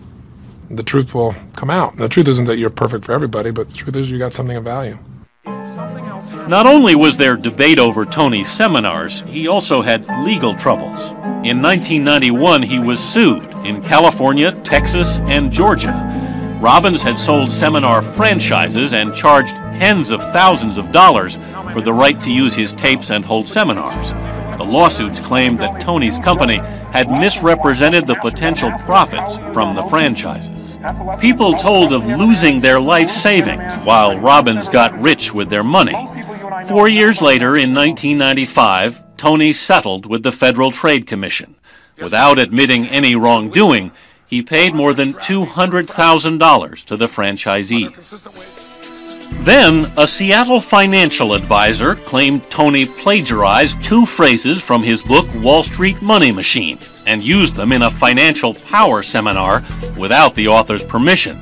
the truth will come out. The truth isn't that you're perfect for everybody, but the truth is you got something of value. Not only was there debate over Tony's seminars, he also had legal troubles. In 1991, he was sued in California, Texas, and Georgia. Robbins had sold seminar franchises and charged tens of thousands of dollars for the right to use his tapes and hold seminars. The lawsuits claimed that Tony's company had misrepresented the potential profits from the franchises. People told of losing their life savings while Robbins got rich with their money. 4 years later, in 1995, Tony settled with the Federal Trade Commission. Without admitting any wrongdoing, he paid more than $200,000 to the franchisees. Then, a Seattle financial advisor claimed Tony plagiarized 2 phrases from his book Wall Street Money Machine and used them in a financial power seminar without the author's permission.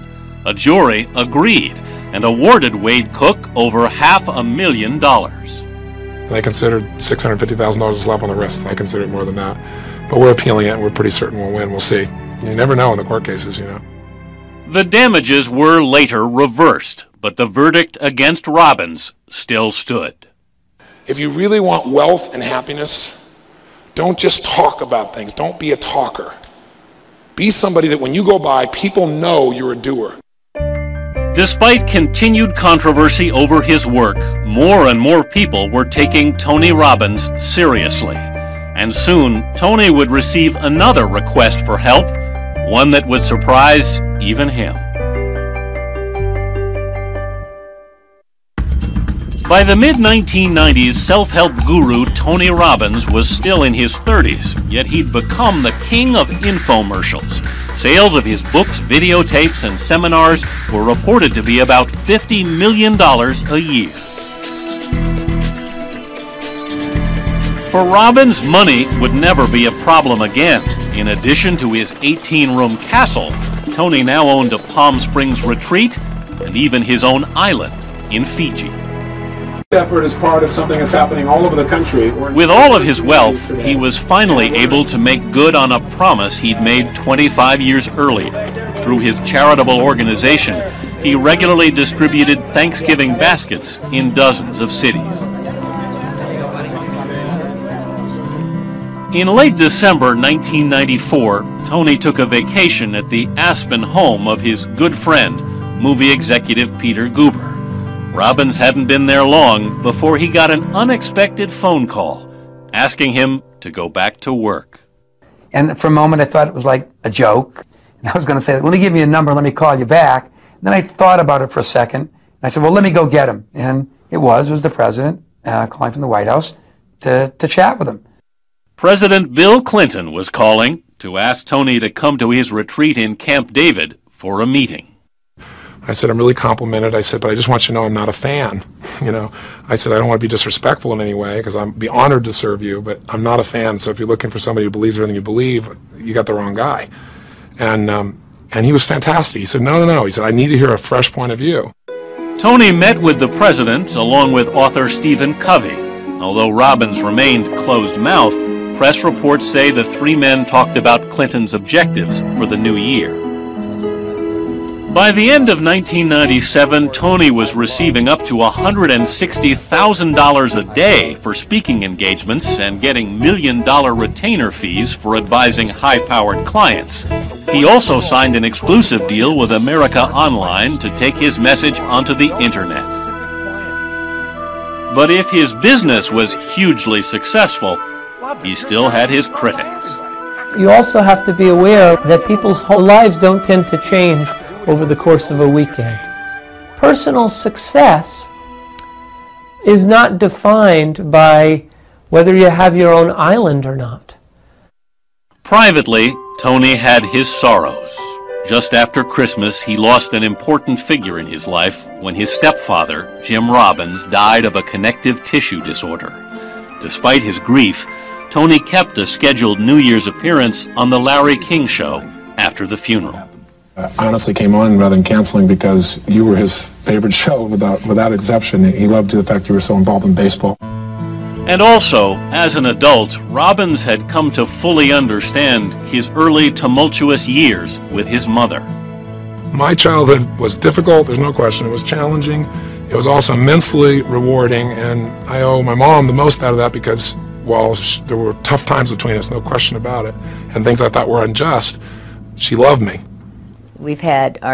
A jury agreed and awarded Wade Cook over $500,000. They considered $650,000 a slap on the wrist. I consider it more than that. But we're appealing it, and we're pretty certain we'll win. We'll see. You never know in the court cases, you know. The damages were later reversed, but the verdict against Robbins still stood. If you really want wealth and happiness, don't just talk about things. Don't be a talker. Be somebody that when you go by, people know you're a doer. Despite continued controversy over his work, more and more people were taking Tony Robbins seriously. And soon, Tony would receive another request for help, one that would surprise even him. By the mid-1990s, self-help guru Tony Robbins was still in his 30s, yet he'd become the king of infomercials. Sales of his books, videotapes, and seminars were reported to be about $50 million a year. For Robbins, money would never be a problem again. In addition to his 18-room castle, Tony now owned a Palm Springs retreat and even his own island in Fiji. Effort is part of something that's happening all over the country. With all of his wealth, he was finally able to make good on a promise he'd made 25 years earlier. Through his charitable organization, he regularly distributed Thanksgiving baskets in dozens of cities. In late December 1994, Tony took a vacation at the Aspen home of his good friend, movie executive Peter Guber. Robbins hadn't been there long before he got an unexpected phone call asking him to go back to work. And for a moment I thought it was like a joke. And I was going to say, let me give you a number, let me call you back. And then I thought about it for a second. And I said, well, let me go get him. And it was the president calling from the White House to chat with him. President Bill Clinton was calling to ask Tony to come to his retreat in Camp David for a meeting. I said, I'm really complimented. I said, but I just want you to know I'm not a fan. You know, I said, I don't want to be disrespectful in any way because I'd be honored to serve you, but I'm not a fan. So if you're looking for somebody who believes everything you believe, you got the wrong guy. And he was fantastic. He said, no. He said, I need to hear a fresh point of view. Tony met with the president along with author Stephen Covey. Although Robbins remained closed-mouthed, press reports say the 3 men talked about Clinton's objectives for the new year. By the end of 1997, Tony was receiving up to $160,000 a day for speaking engagements and getting million-dollar retainer fees for advising high-powered clients. He also signed an exclusive deal with America Online to take his message onto the internet. But if his business was hugely successful, he still had his critics. You also have to be aware that people's whole lives don't tend to change over the course of a weekend. Personal success is not defined by whether you have your own island or not. Privately, Tony had his sorrows. Just after Christmas, he lost an important figure in his life when his stepfather, Jim Robbins, died of a connective tissue disorder. Despite his grief, Tony kept a scheduled New Year's appearance on The Larry King Show after the funeral. I honestly came on rather than canceling because you were his favorite show without exception. He loved the fact you were so involved in baseball. And also, as an adult, Robbins had come to fully understand his early tumultuous years with his mother. My childhood was difficult, there's no question. It was challenging. It was also immensely rewarding, and I owe my mom the most out of that because while there were tough times between us, no question about it, and things I thought were unjust, she loved me. We've had our